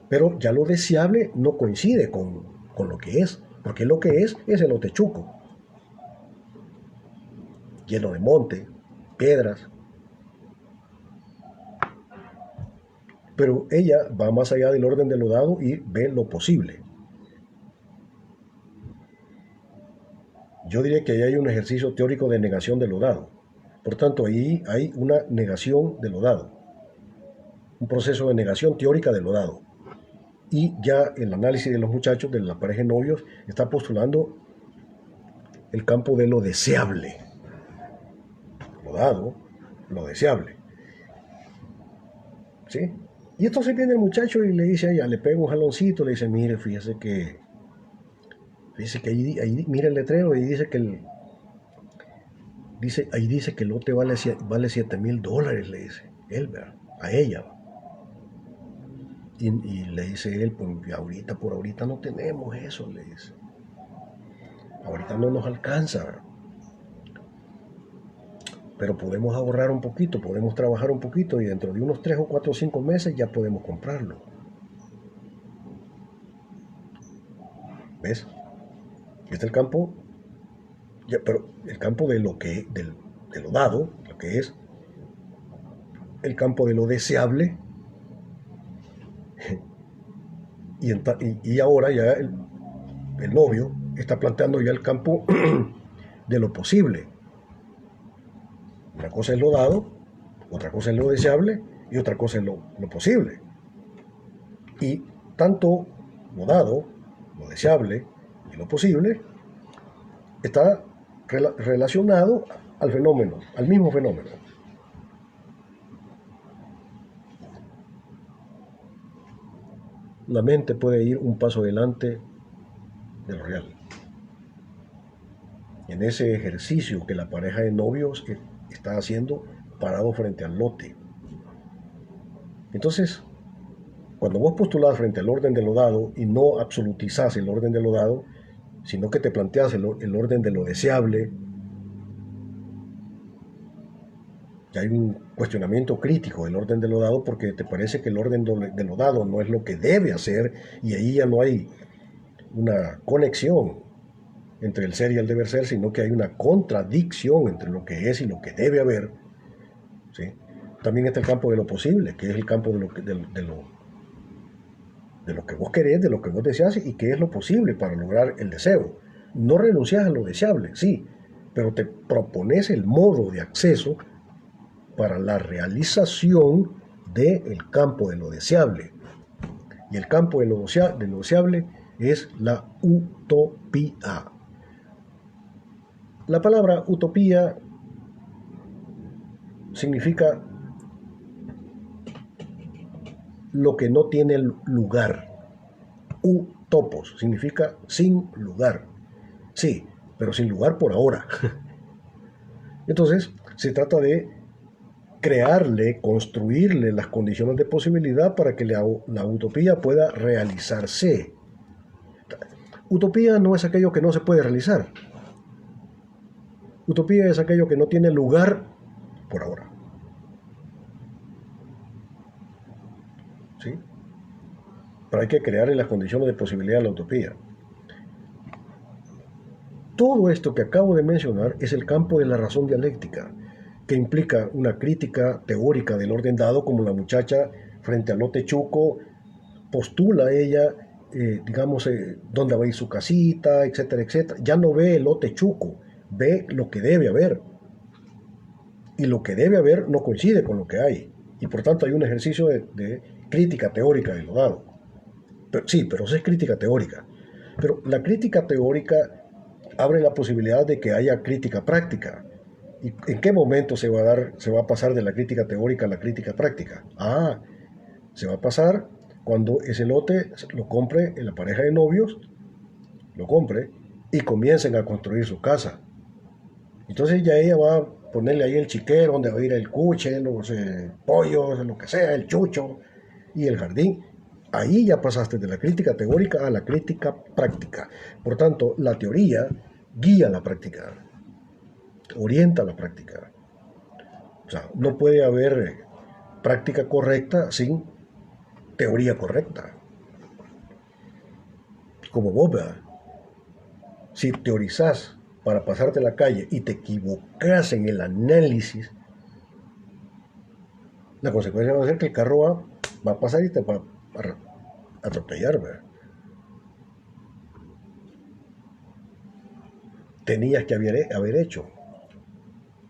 Pero ya lo deseable no coincide con lo que es, porque lo que es el Otechuco, lleno de monte, piedras. Pero ella va más allá del orden de lo dado y ve lo posible. Yo diría que ahí hay un ejercicio teórico de negación de lo dado. Por tanto, ahí hay una negación de lo dado, un proceso de negación teórica de lo dado. Y ya el análisis de los muchachos, de la pareja de novios, está postulando el campo de lo deseable. Lo dado, lo deseable. ¿Sí? Y entonces viene el muchacho y le dice a ella, le pega un jaloncito, le dice, mire, fíjese que ahí mira el letrero y dice que ahí dice que el lote vale $7,000, le dice él, ¿verdad? A ella. Y le dice él, pues por ahorita no tenemos eso, le dice. Ahorita no nos alcanza, pero podemos ahorrar un poquito, podemos trabajar un poquito y dentro de unos 3 o 4 o 5 meses ya podemos comprarlo. ¿Ves? Este es el campo, pero el campo de de lo dado, lo que es el campo de lo deseable, y ahora ya el novio está planteando ya el campo de lo posible. Una cosa es lo dado, otra cosa es lo deseable y otra cosa es lo posible. Y tanto lo dado, lo deseable y lo posible está relacionado al fenómeno, al mismo fenómeno. La mente puede ir un paso adelante de lo real. En ese ejercicio que la pareja de novios está haciendo parado frente al lote. Entonces, cuando vos postulás frente al orden de lo dado y no absolutizás el orden de lo dado, sino que te planteas el orden de lo deseable, y hay un cuestionamiento crítico del orden de lo dado porque te parece que el orden de lo dado no es lo que debe hacer y ahí ya no hay una conexión entre el ser y el deber ser, sino que hay una contradicción entre lo que es y lo que debe haber. ¿Sí? También está el campo de lo posible, que es el campo de lo que vos querés, de lo que vos deseas y que es lo posible para lograr el deseo. No renuncias a lo deseable, sí, pero te propones el modo de acceso para la realización del campo de lo deseable. Y el campo de lo deseable es la utopía. La palabra utopía significa lo que no tiene lugar. Utopos significa sin lugar. Sí, pero sin lugar por ahora. Entonces, se trata de crearle, construirle las condiciones de posibilidad para que la utopía pueda realizarse. Utopía no es aquello que no se puede realizar. Utopía es aquello que no tiene lugar por ahora. ¿Sí? Pero hay que crearle las condiciones de posibilidad a la utopía. Todo esto que acabo de mencionar es el campo de la razón dialéctica, que implica una crítica teórica del orden dado, como la muchacha frente al lote chuco postula ella, dónde va a ir su casita, etcétera, etcétera. Ya no ve el lote chuco, ve lo que debe haber. Y lo que debe haber no coincide con lo que hay. Y por tanto hay un ejercicio de crítica teórica de lo dado. Pero eso es crítica teórica. Pero la crítica teórica abre la posibilidad de que haya crítica práctica. ¿Y en qué momento se va a pasar de la crítica teórica a la crítica práctica? Se va a pasar cuando ese lote lo compre en la pareja de novios, lo compre y comiencen a construir su casa. Entonces ya ella va a ponerle ahí el chiquero donde va a ir el cuche, los pollos, lo que sea, el chucho y el jardín. Ahí ya pasaste de la crítica teórica a la crítica práctica. Por tanto, la teoría guía la práctica, orienta la práctica. O sea, no puede haber práctica correcta sin teoría correcta. Como vos, ¿verdad? Si teorizás para pasarte la calle y te equivocas en el análisis, la consecuencia va a ser que el carro va va a pasar y te va a atropellar, ¿verdad? Tenías que haber hecho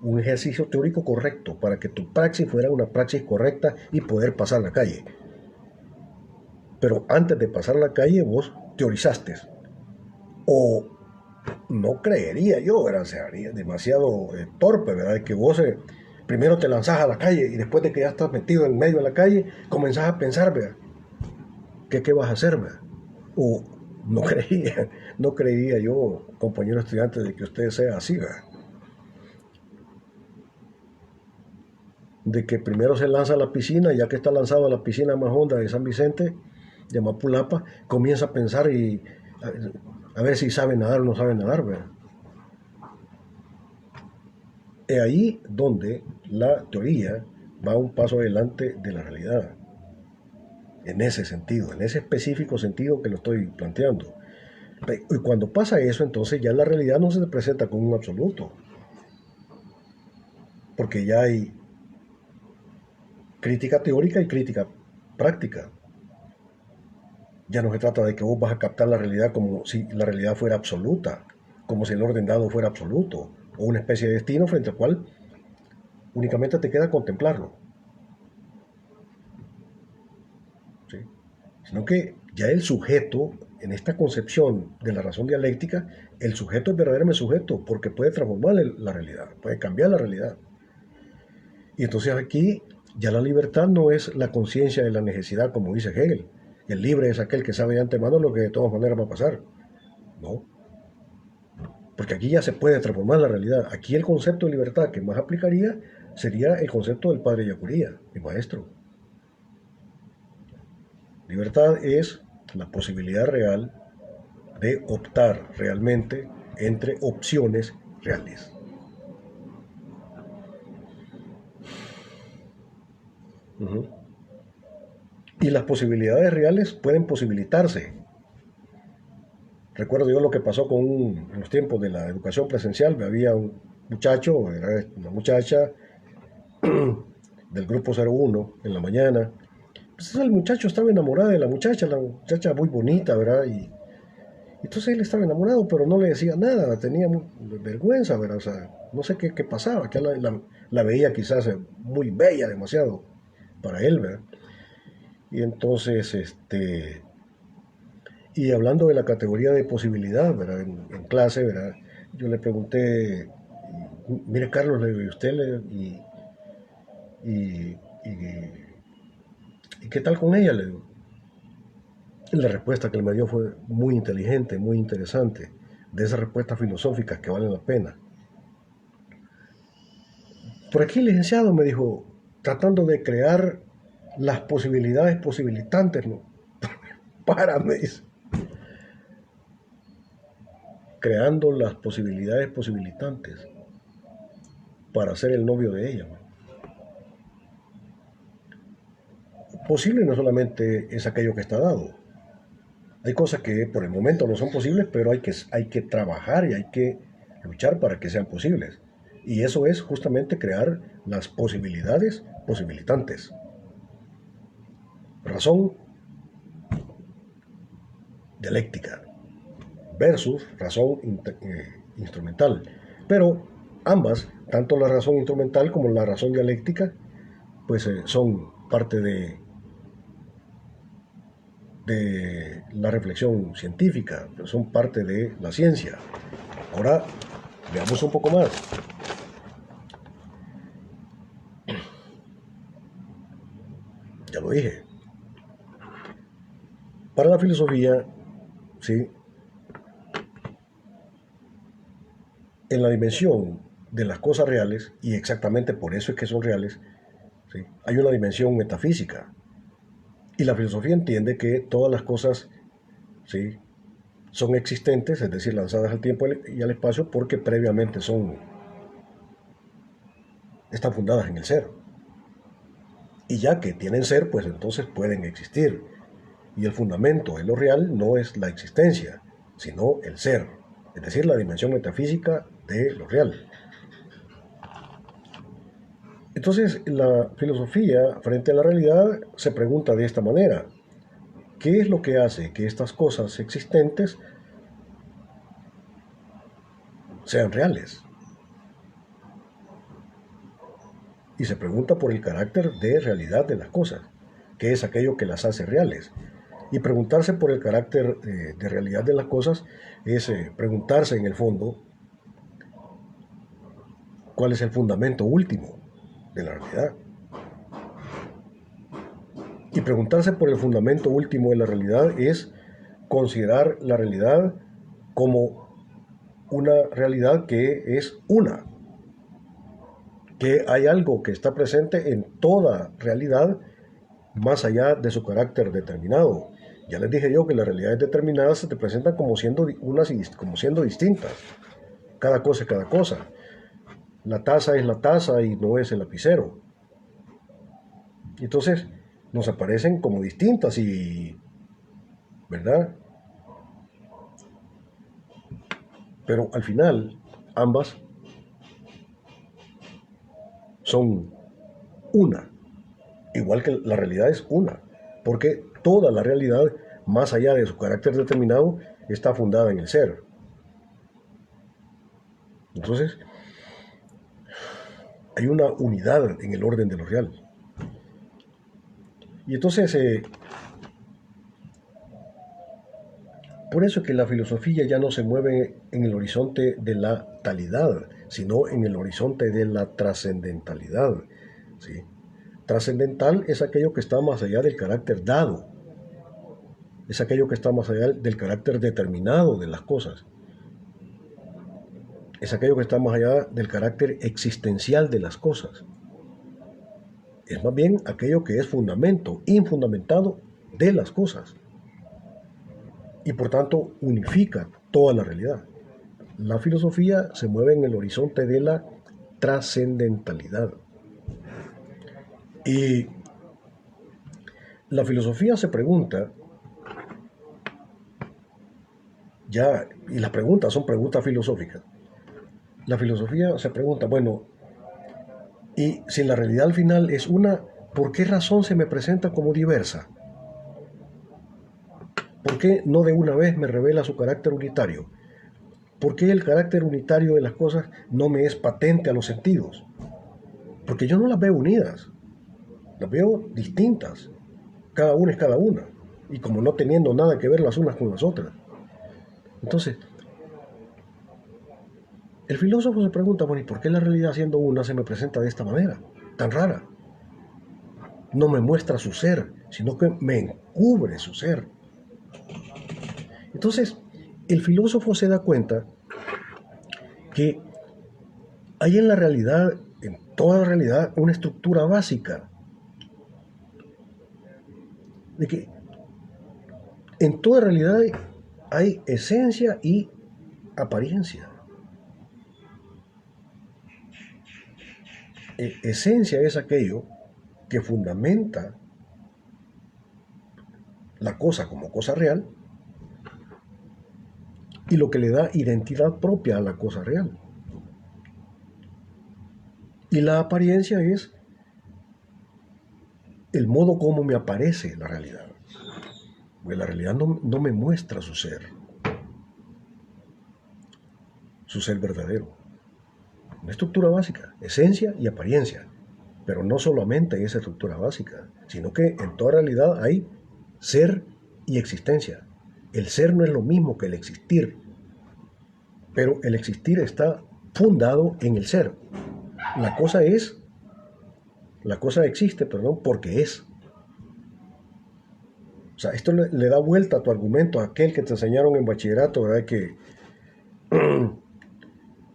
un ejercicio teórico correcto para que tu praxis fuera una praxis correcta y poder pasar la calle. Pero antes de pasar la calle vos teorizaste. O no creería yo, ¿verdad? Sería demasiado torpe, ¿verdad? Que vos primero te lanzás a la calle y después de que ya estás metido en medio de la calle, comenzás a pensar, ¿verdad? ¿Qué vas a hacer, ¿verdad? O no creía yo, compañero estudiante, de que usted sea así, ¿verdad? De que primero se lanza a la piscina, ya que está lanzado a la piscina más honda de San Vicente, de Mapulapa, comienza a pensar y a ver si sabe nadar o no sabe nadar, ¿verdad? Es ahí donde la teoría va un paso adelante de la realidad. En ese sentido, en ese específico sentido que lo estoy planteando. Y cuando pasa eso, entonces ya la realidad no se presenta como un absoluto. Porque ya hay crítica teórica y crítica práctica. Ya no se trata de que vos vas a captar la realidad como si la realidad fuera absoluta, como si el orden dado fuera absoluto, o una especie de destino frente al cual únicamente te queda contemplarlo. ¿Sí? Sino que ya el sujeto, en esta concepción de la razón dialéctica, el sujeto es verdaderamente sujeto, porque puede transformar la realidad, puede cambiar la realidad. Y entonces aquí ya la libertad no es la conciencia de la necesidad, como dice Hegel. El libre es aquel que sabe de antemano lo que de todas maneras va a pasar. No, porque aquí ya se puede transformar la realidad. Aquí el concepto de libertad que más aplicaría sería el concepto del padre Yacuría, mi maestro. Libertad es la posibilidad real de optar realmente entre opciones reales. Uh-huh. Y las posibilidades reales pueden posibilitarse. Recuerdo yo lo que pasó en los tiempos de la educación presencial. Había un muchacho, era una muchacha del grupo 01 en la mañana. Pues el muchacho estaba enamorado de la muchacha muy bonita, ¿verdad? Y entonces él estaba enamorado, pero no le decía nada, tenía vergüenza, ¿verdad? O sea, no sé qué pasaba, que la veía quizás muy bella, demasiado para él, ¿verdad? Y entonces, y hablando de la categoría de posibilidad, ¿verdad? En clase, ¿verdad? Yo le pregunté, mire Carlos, le digo, ¿usted y, y qué tal con ella? Le digo. Y la respuesta que él me dio fue muy inteligente, muy interesante, de esas respuestas filosóficas que valen la pena. Por aquí, licenciado, me dijo, tratando de crear las posibilidades posibilitantes, ¿no? Me dice, creando las posibilidades posibilitantes para ser el novio de ella, ¿no? Posible no solamente es aquello que está dado. Hay cosas que por el momento no son posibles, pero hay que trabajar y hay que luchar para que sean posibles. Y eso es justamente crear las posibilidades posibilitantes. Razón dialéctica versus razón instrumental. Pero ambas, tanto la razón instrumental como la razón dialéctica, pues son parte de la reflexión científica, son parte de la ciencia. Ahora veamos un poco más. Ya lo dije. Para la filosofía, ¿sí? En la dimensión de las cosas reales, y exactamente por eso es que son reales, ¿sí? Hay una dimensión metafísica. Y la filosofía entiende que todas las cosas, ¿sí?, son existentes, es decir, lanzadas al tiempo y al espacio, porque previamente están fundadas en el ser. Y ya que tienen ser, pues entonces pueden existir. Y el fundamento de lo real no es la existencia, sino el ser, es decir, la dimensión metafísica de lo real. Entonces Entonces, la filosofía frente a la realidad se pregunta de esta manera: ¿qué es lo que hace que estas cosas existentes sean reales? Y se pregunta por el carácter de realidad de las cosas, qué es aquello que las hace reales. Y preguntarse por el carácter de realidad de las cosas es preguntarse en el fondo cuál es el fundamento último de la realidad. Y preguntarse por el fundamento último de la realidad es considerar la realidad como una realidad que es una, que hay algo que está presente en toda realidad más allá de su carácter determinado. Ya les dije yo que las realidades determinadas se te presentan como siendo unas y como siendo distintas. Cada cosa es cada cosa. La taza es la taza y no es el lapicero. Entonces nos aparecen como distintas y, ¿verdad? Pero al final ambas son una, igual que la realidad es una, porque toda la realidad, más allá de su carácter determinado, está fundada en el ser. Entonces, hay una unidad en el orden de lo real. Y entonces, por eso es que la filosofía ya no se mueve en el horizonte de la talidad, sino en el horizonte de la trascendentalidad. ¿Sí? Trascendental es aquello que está más allá del carácter dado, es aquello que está más allá del carácter determinado de las cosas, es aquello que está más allá del carácter existencial de las cosas. Es más bien aquello que es fundamento, infundamentado de las cosas, y por tanto unifica toda la realidad. La filosofía se mueve en el horizonte de la trascendentalidad. Y la filosofía se pregunta, ya, y las preguntas son preguntas filosóficas. La filosofía se pregunta, bueno, y si la realidad al final es una, ¿por qué razón se me presenta como diversa? ¿Por qué no de una vez me revela su carácter unitario? ¿Por qué el carácter unitario de las cosas no me es patente a los sentidos? Porque yo no las veo unidas, las veo distintas. Cada una es cada una. Y como no teniendo nada que ver las unas con las otras. Entonces, el filósofo se pregunta, bueno, ¿y por qué la realidad siendo una se me presenta de esta manera, tan rara? No me muestra su ser, sino que me encubre su ser. Entonces, el filósofo se da cuenta que hay en la realidad, en toda la realidad, una estructura básica. De que en toda realidad hay esencia y apariencia. Esencia es aquello que fundamenta la cosa como cosa real y lo que le da identidad propia a la cosa real. Y la apariencia es el modo como me aparece la realidad. Porque la realidad no me muestra su ser verdadero. Una estructura básica, esencia y apariencia. Pero no solamente en esa estructura básica, sino que en toda realidad hay ser y existencia. El ser no es lo mismo que el existir, pero el existir está fundado en el ser. La cosa existe, perdón, porque es. O sea, esto le da vuelta a tu argumento, a aquel que te enseñaron en bachillerato, ¿verdad?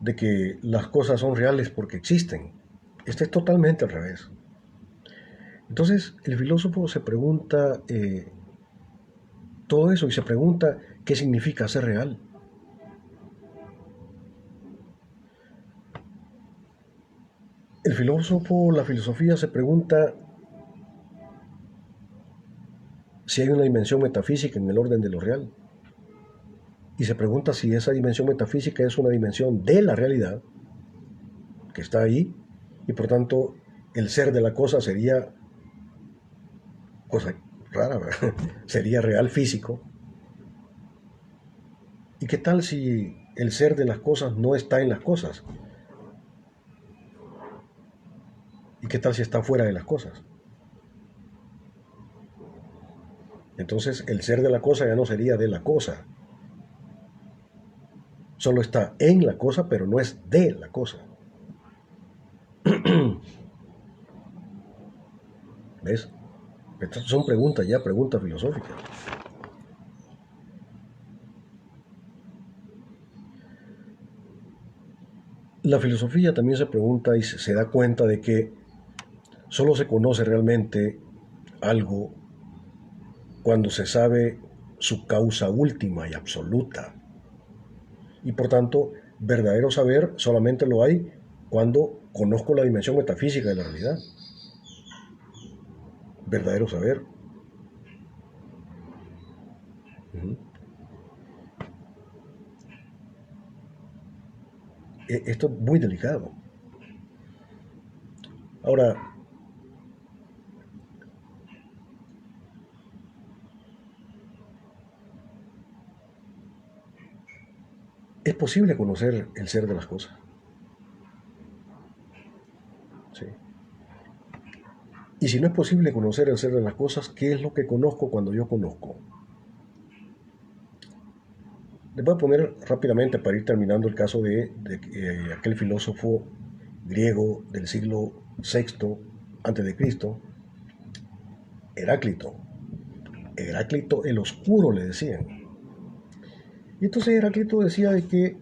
De que las cosas son reales porque existen. Este es totalmente al revés. Entonces, el filósofo se pregunta todo eso y se pregunta qué significa ser real. El filósofo, la filosofía se pregunta si hay una dimensión metafísica en el orden de lo real. Y se pregunta si esa dimensión metafísica es una dimensión de la realidad, que está ahí, y por tanto el ser de la cosa sería cosa rara, ¿verdad? Sería real físico. ¿Y qué tal si el ser de las cosas no está en las cosas? ¿Y qué tal si está fuera de las cosas? Entonces el ser de la cosa ya no sería de la cosa. Solo está en la cosa, pero no es de la cosa. ¿Ves? Estas son preguntas ya, preguntas filosóficas. La filosofía también se pregunta y se da cuenta de que solo se conoce realmente algo cuando se sabe su causa última y absoluta. Y por tanto, verdadero saber solamente lo hay cuando conozco la dimensión metafísica de la realidad. Verdadero saber. Uh-huh. Esto es muy delicado. Ahora, es posible conocer el ser de las cosas. ¿Sí? Y si no es posible conocer el ser de las cosas, ¿qué es lo que conozco cuando yo conozco? Les voy a poner rápidamente para ir terminando el caso de aquel filósofo griego del siglo VI antes de Cristo, Heráclito. Heráclito el Oscuro le decían. Y entonces Heráclito decía de que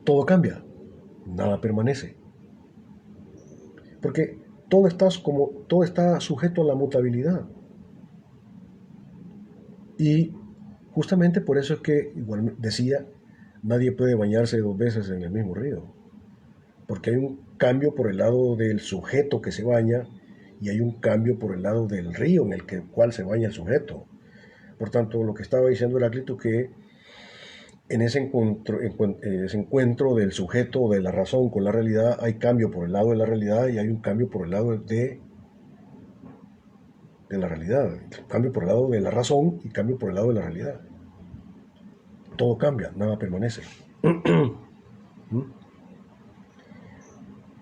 todo cambia, nada permanece. Porque todo está sujeto a la mutabilidad. Y justamente por eso es que, igual decía, nadie puede bañarse dos veces en el mismo río. Porque hay un cambio por el lado del sujeto que se baña y hay un cambio por el lado del río en el cual se baña el sujeto. Por tanto, lo que estaba diciendo Heráclito que en ese encuentro del sujeto o de la razón con la realidad hay cambio por el lado de la realidad y hay un cambio por el lado de la realidad. Cambio por el lado de la razón y cambio por el lado de la realidad. Todo cambia, nada permanece.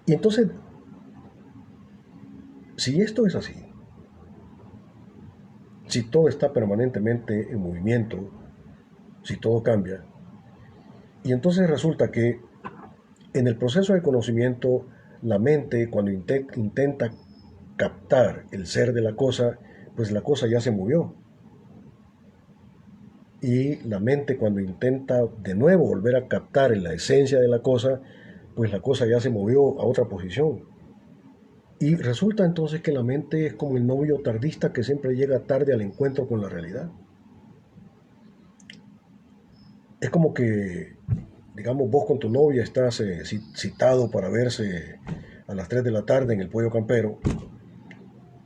Y entonces, si esto es así, si todo está permanentemente en movimiento, si todo cambia, y entonces resulta que en el proceso de conocimiento, la mente cuando intenta captar el ser de la cosa, pues la cosa ya se movió. Y la mente cuando intenta de nuevo volver a captar en la esencia de la cosa, pues la cosa ya se movió a otra posición. Y resulta entonces que la mente es como el novio tardista que siempre llega tarde al encuentro con la realidad. Es como que, digamos, vos con tu novia estás citado para verse a las 3 de la tarde en el Pollo Campero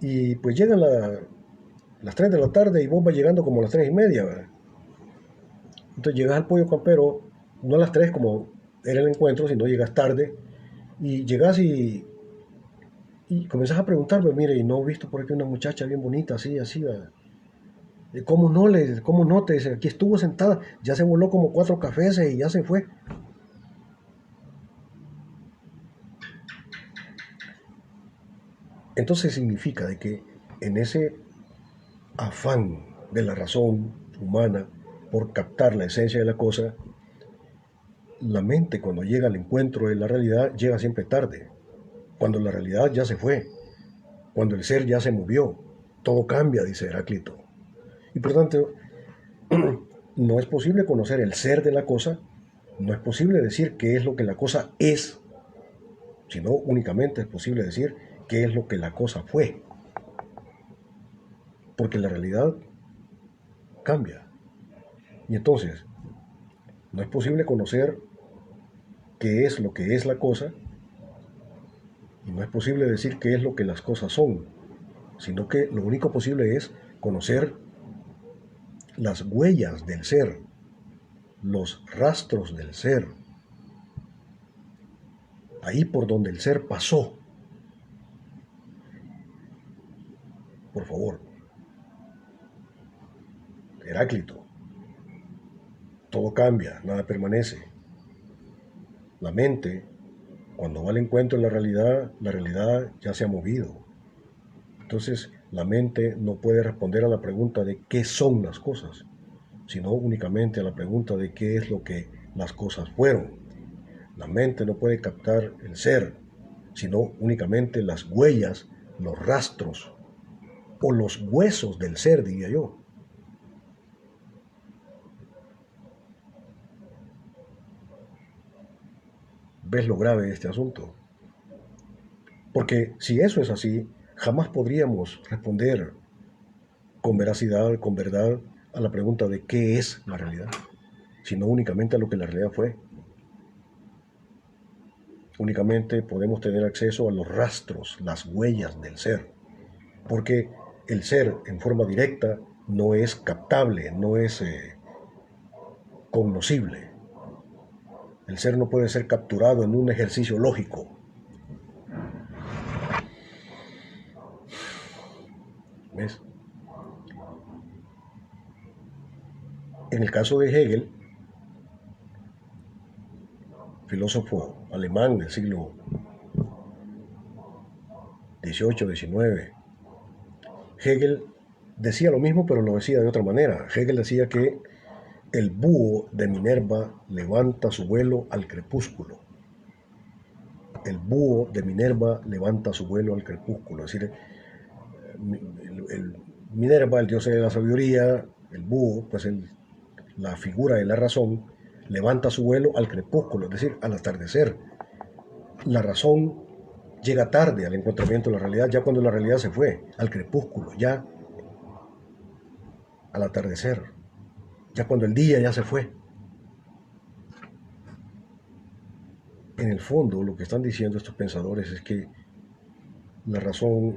y pues llegan las 3 de la tarde y vos vas llegando como a las 3 y media, ¿verdad? Entonces llegas al Pollo Campero, no a las 3 como era el encuentro, sino llegas tarde y llegas y comenzás a preguntar, pues mire, y no he visto por aquí una muchacha bien bonita, así, así, ¿verdad? ¿Cómo no? Te dice, aquí estuvo sentada, ya se voló como 4 cafés y ya se fue. Entonces significa de que en ese afán de la razón humana por captar la esencia de la cosa, la mente cuando llega al encuentro de la realidad llega siempre tarde, cuando la realidad ya se fue, cuando el ser ya se movió, todo cambia, dice Heráclito. Y por tanto, no es posible conocer el ser de la cosa, no es posible decir qué es lo que la cosa es, sino únicamente es posible decir qué es lo que la cosa fue, porque la realidad cambia. Y entonces, no es posible conocer qué es lo que es la cosa, y no es posible decir qué es lo que las cosas son, sino que lo único posible es conocer las huellas del ser, los rastros del ser, ahí por donde el ser pasó. por favor. Heráclito. Todo cambia, nada permanece. La mente, cuando va al encuentro de la realidad ya se ha movido. Entonces, la mente no puede responder a la pregunta de qué son las cosas, sino únicamente a la pregunta de qué es lo que las cosas fueron. La mente no puede captar el ser, sino únicamente las huellas, los rastros o los huesos del ser, diría yo. ¿Ves lo grave de este asunto? Porque si eso es así, jamás podríamos responder con veracidad, con verdad, a la pregunta de qué es la realidad, sino únicamente a lo que la realidad fue. Únicamente podemos tener acceso a los rastros, las huellas del ser, porque el ser en forma directa no es captable, no es cognoscible. El ser no puede ser capturado en un ejercicio lógico. ¿Ves? En el caso de Hegel, filósofo alemán del siglo XVIII, XIX, Hegel decía lo mismo, pero lo decía de otra manera. Hegel decía que el búho de Minerva levanta su vuelo al crepúsculo. El búho de Minerva levanta su vuelo al crepúsculo. Es decir, Minerva, el dios de la sabiduría, el búho, pues la figura de la razón, levanta su vuelo al crepúsculo, es decir, al atardecer. La razón llega tarde al encontramiento de la realidad, ya cuando la realidad se fue, al crepúsculo, ya al atardecer, ya cuando el día ya se fue. En el fondo, lo que están diciendo estos pensadores es que la razón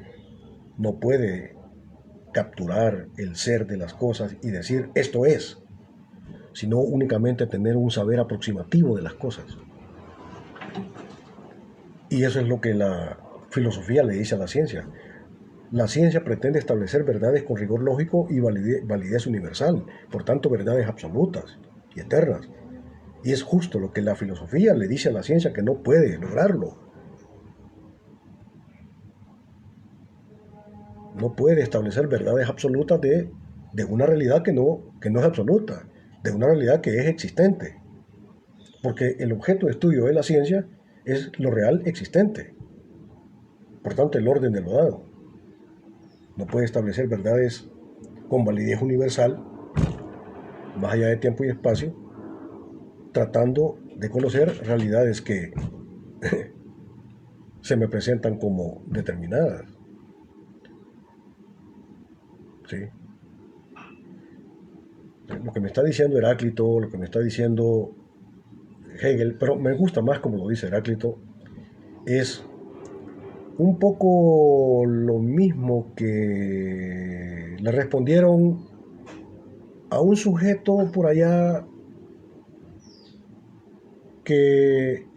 no puede capturar el ser de las cosas y decir esto es, sino únicamente tener un saber aproximativo de las cosas. Y eso es lo que la filosofía le dice a la ciencia. La ciencia pretende establecer verdades con rigor lógico y validez universal, por tanto verdades absolutas y eternas. Y es justo lo que la filosofía le dice a la ciencia que no puede lograrlo. No puede establecer verdades absolutas de una realidad que no es absoluta, de una realidad que es existente. Porque el objeto de estudio de la ciencia es lo real existente. Por tanto, el orden de lo dado. No puede establecer verdades con validez universal, más allá de tiempo y espacio, tratando de conocer realidades que se me presentan como determinadas. ¿Sí? Lo que me está diciendo Heráclito, lo que me está diciendo Hegel, pero me gusta más como lo dice Heráclito, es un poco lo mismo que le respondieron a un sujeto por allá que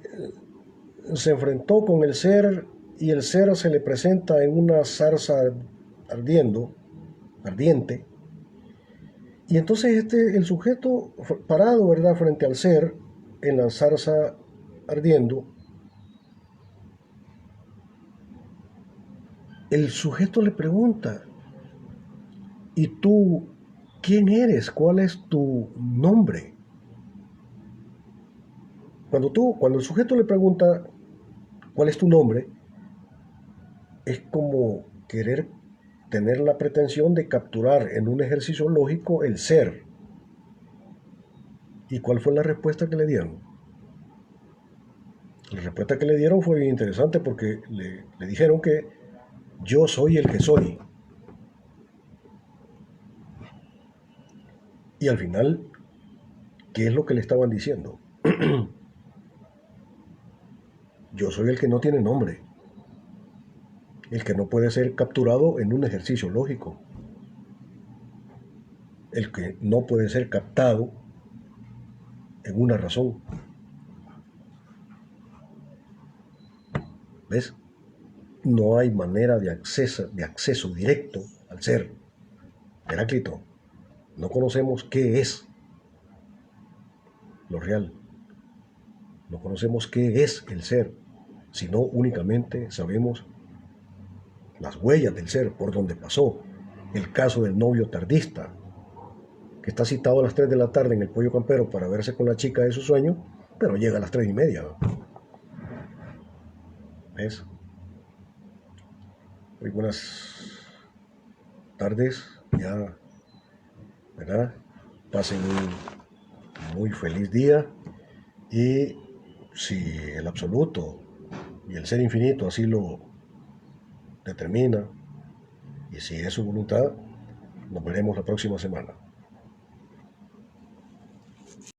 se enfrentó con el ser y el ser se le presenta en una zarza ardiente, y entonces el sujeto parado, ¿verdad?, frente al ser en la zarza ardiendo, el sujeto le pregunta, ¿y tú quién eres? ¿Cuál es tu nombre? Cuando el sujeto le pregunta cuál es tu nombre, es como querer tener la pretensión de capturar en un ejercicio lógico el ser. ¿Y cuál fue la respuesta que le dieron? La respuesta que le dieron fue bien interesante porque le dijeron que yo soy el que soy. Y al final, ¿qué es lo que le estaban diciendo? Yo soy el que no tiene nombre, el que no puede ser capturado en un ejercicio lógico, el que no puede ser captado en una razón. ¿Ves? No hay manera de acceso directo al ser. Heráclito, no conocemos qué es lo real. No conocemos qué es el ser, sino únicamente sabemos las huellas del ser, por donde pasó. El caso del novio tardista, que está citado a las 3 de la tarde en el Pollo Campero para verse con la chica de su sueño, pero llega a las 3:30. ¿Ves? Muy buenas tardes, ya, ¿verdad? Pasen un muy feliz día y si el absoluto y el ser infinito así lo determina y si es su voluntad, nos veremos la próxima semana.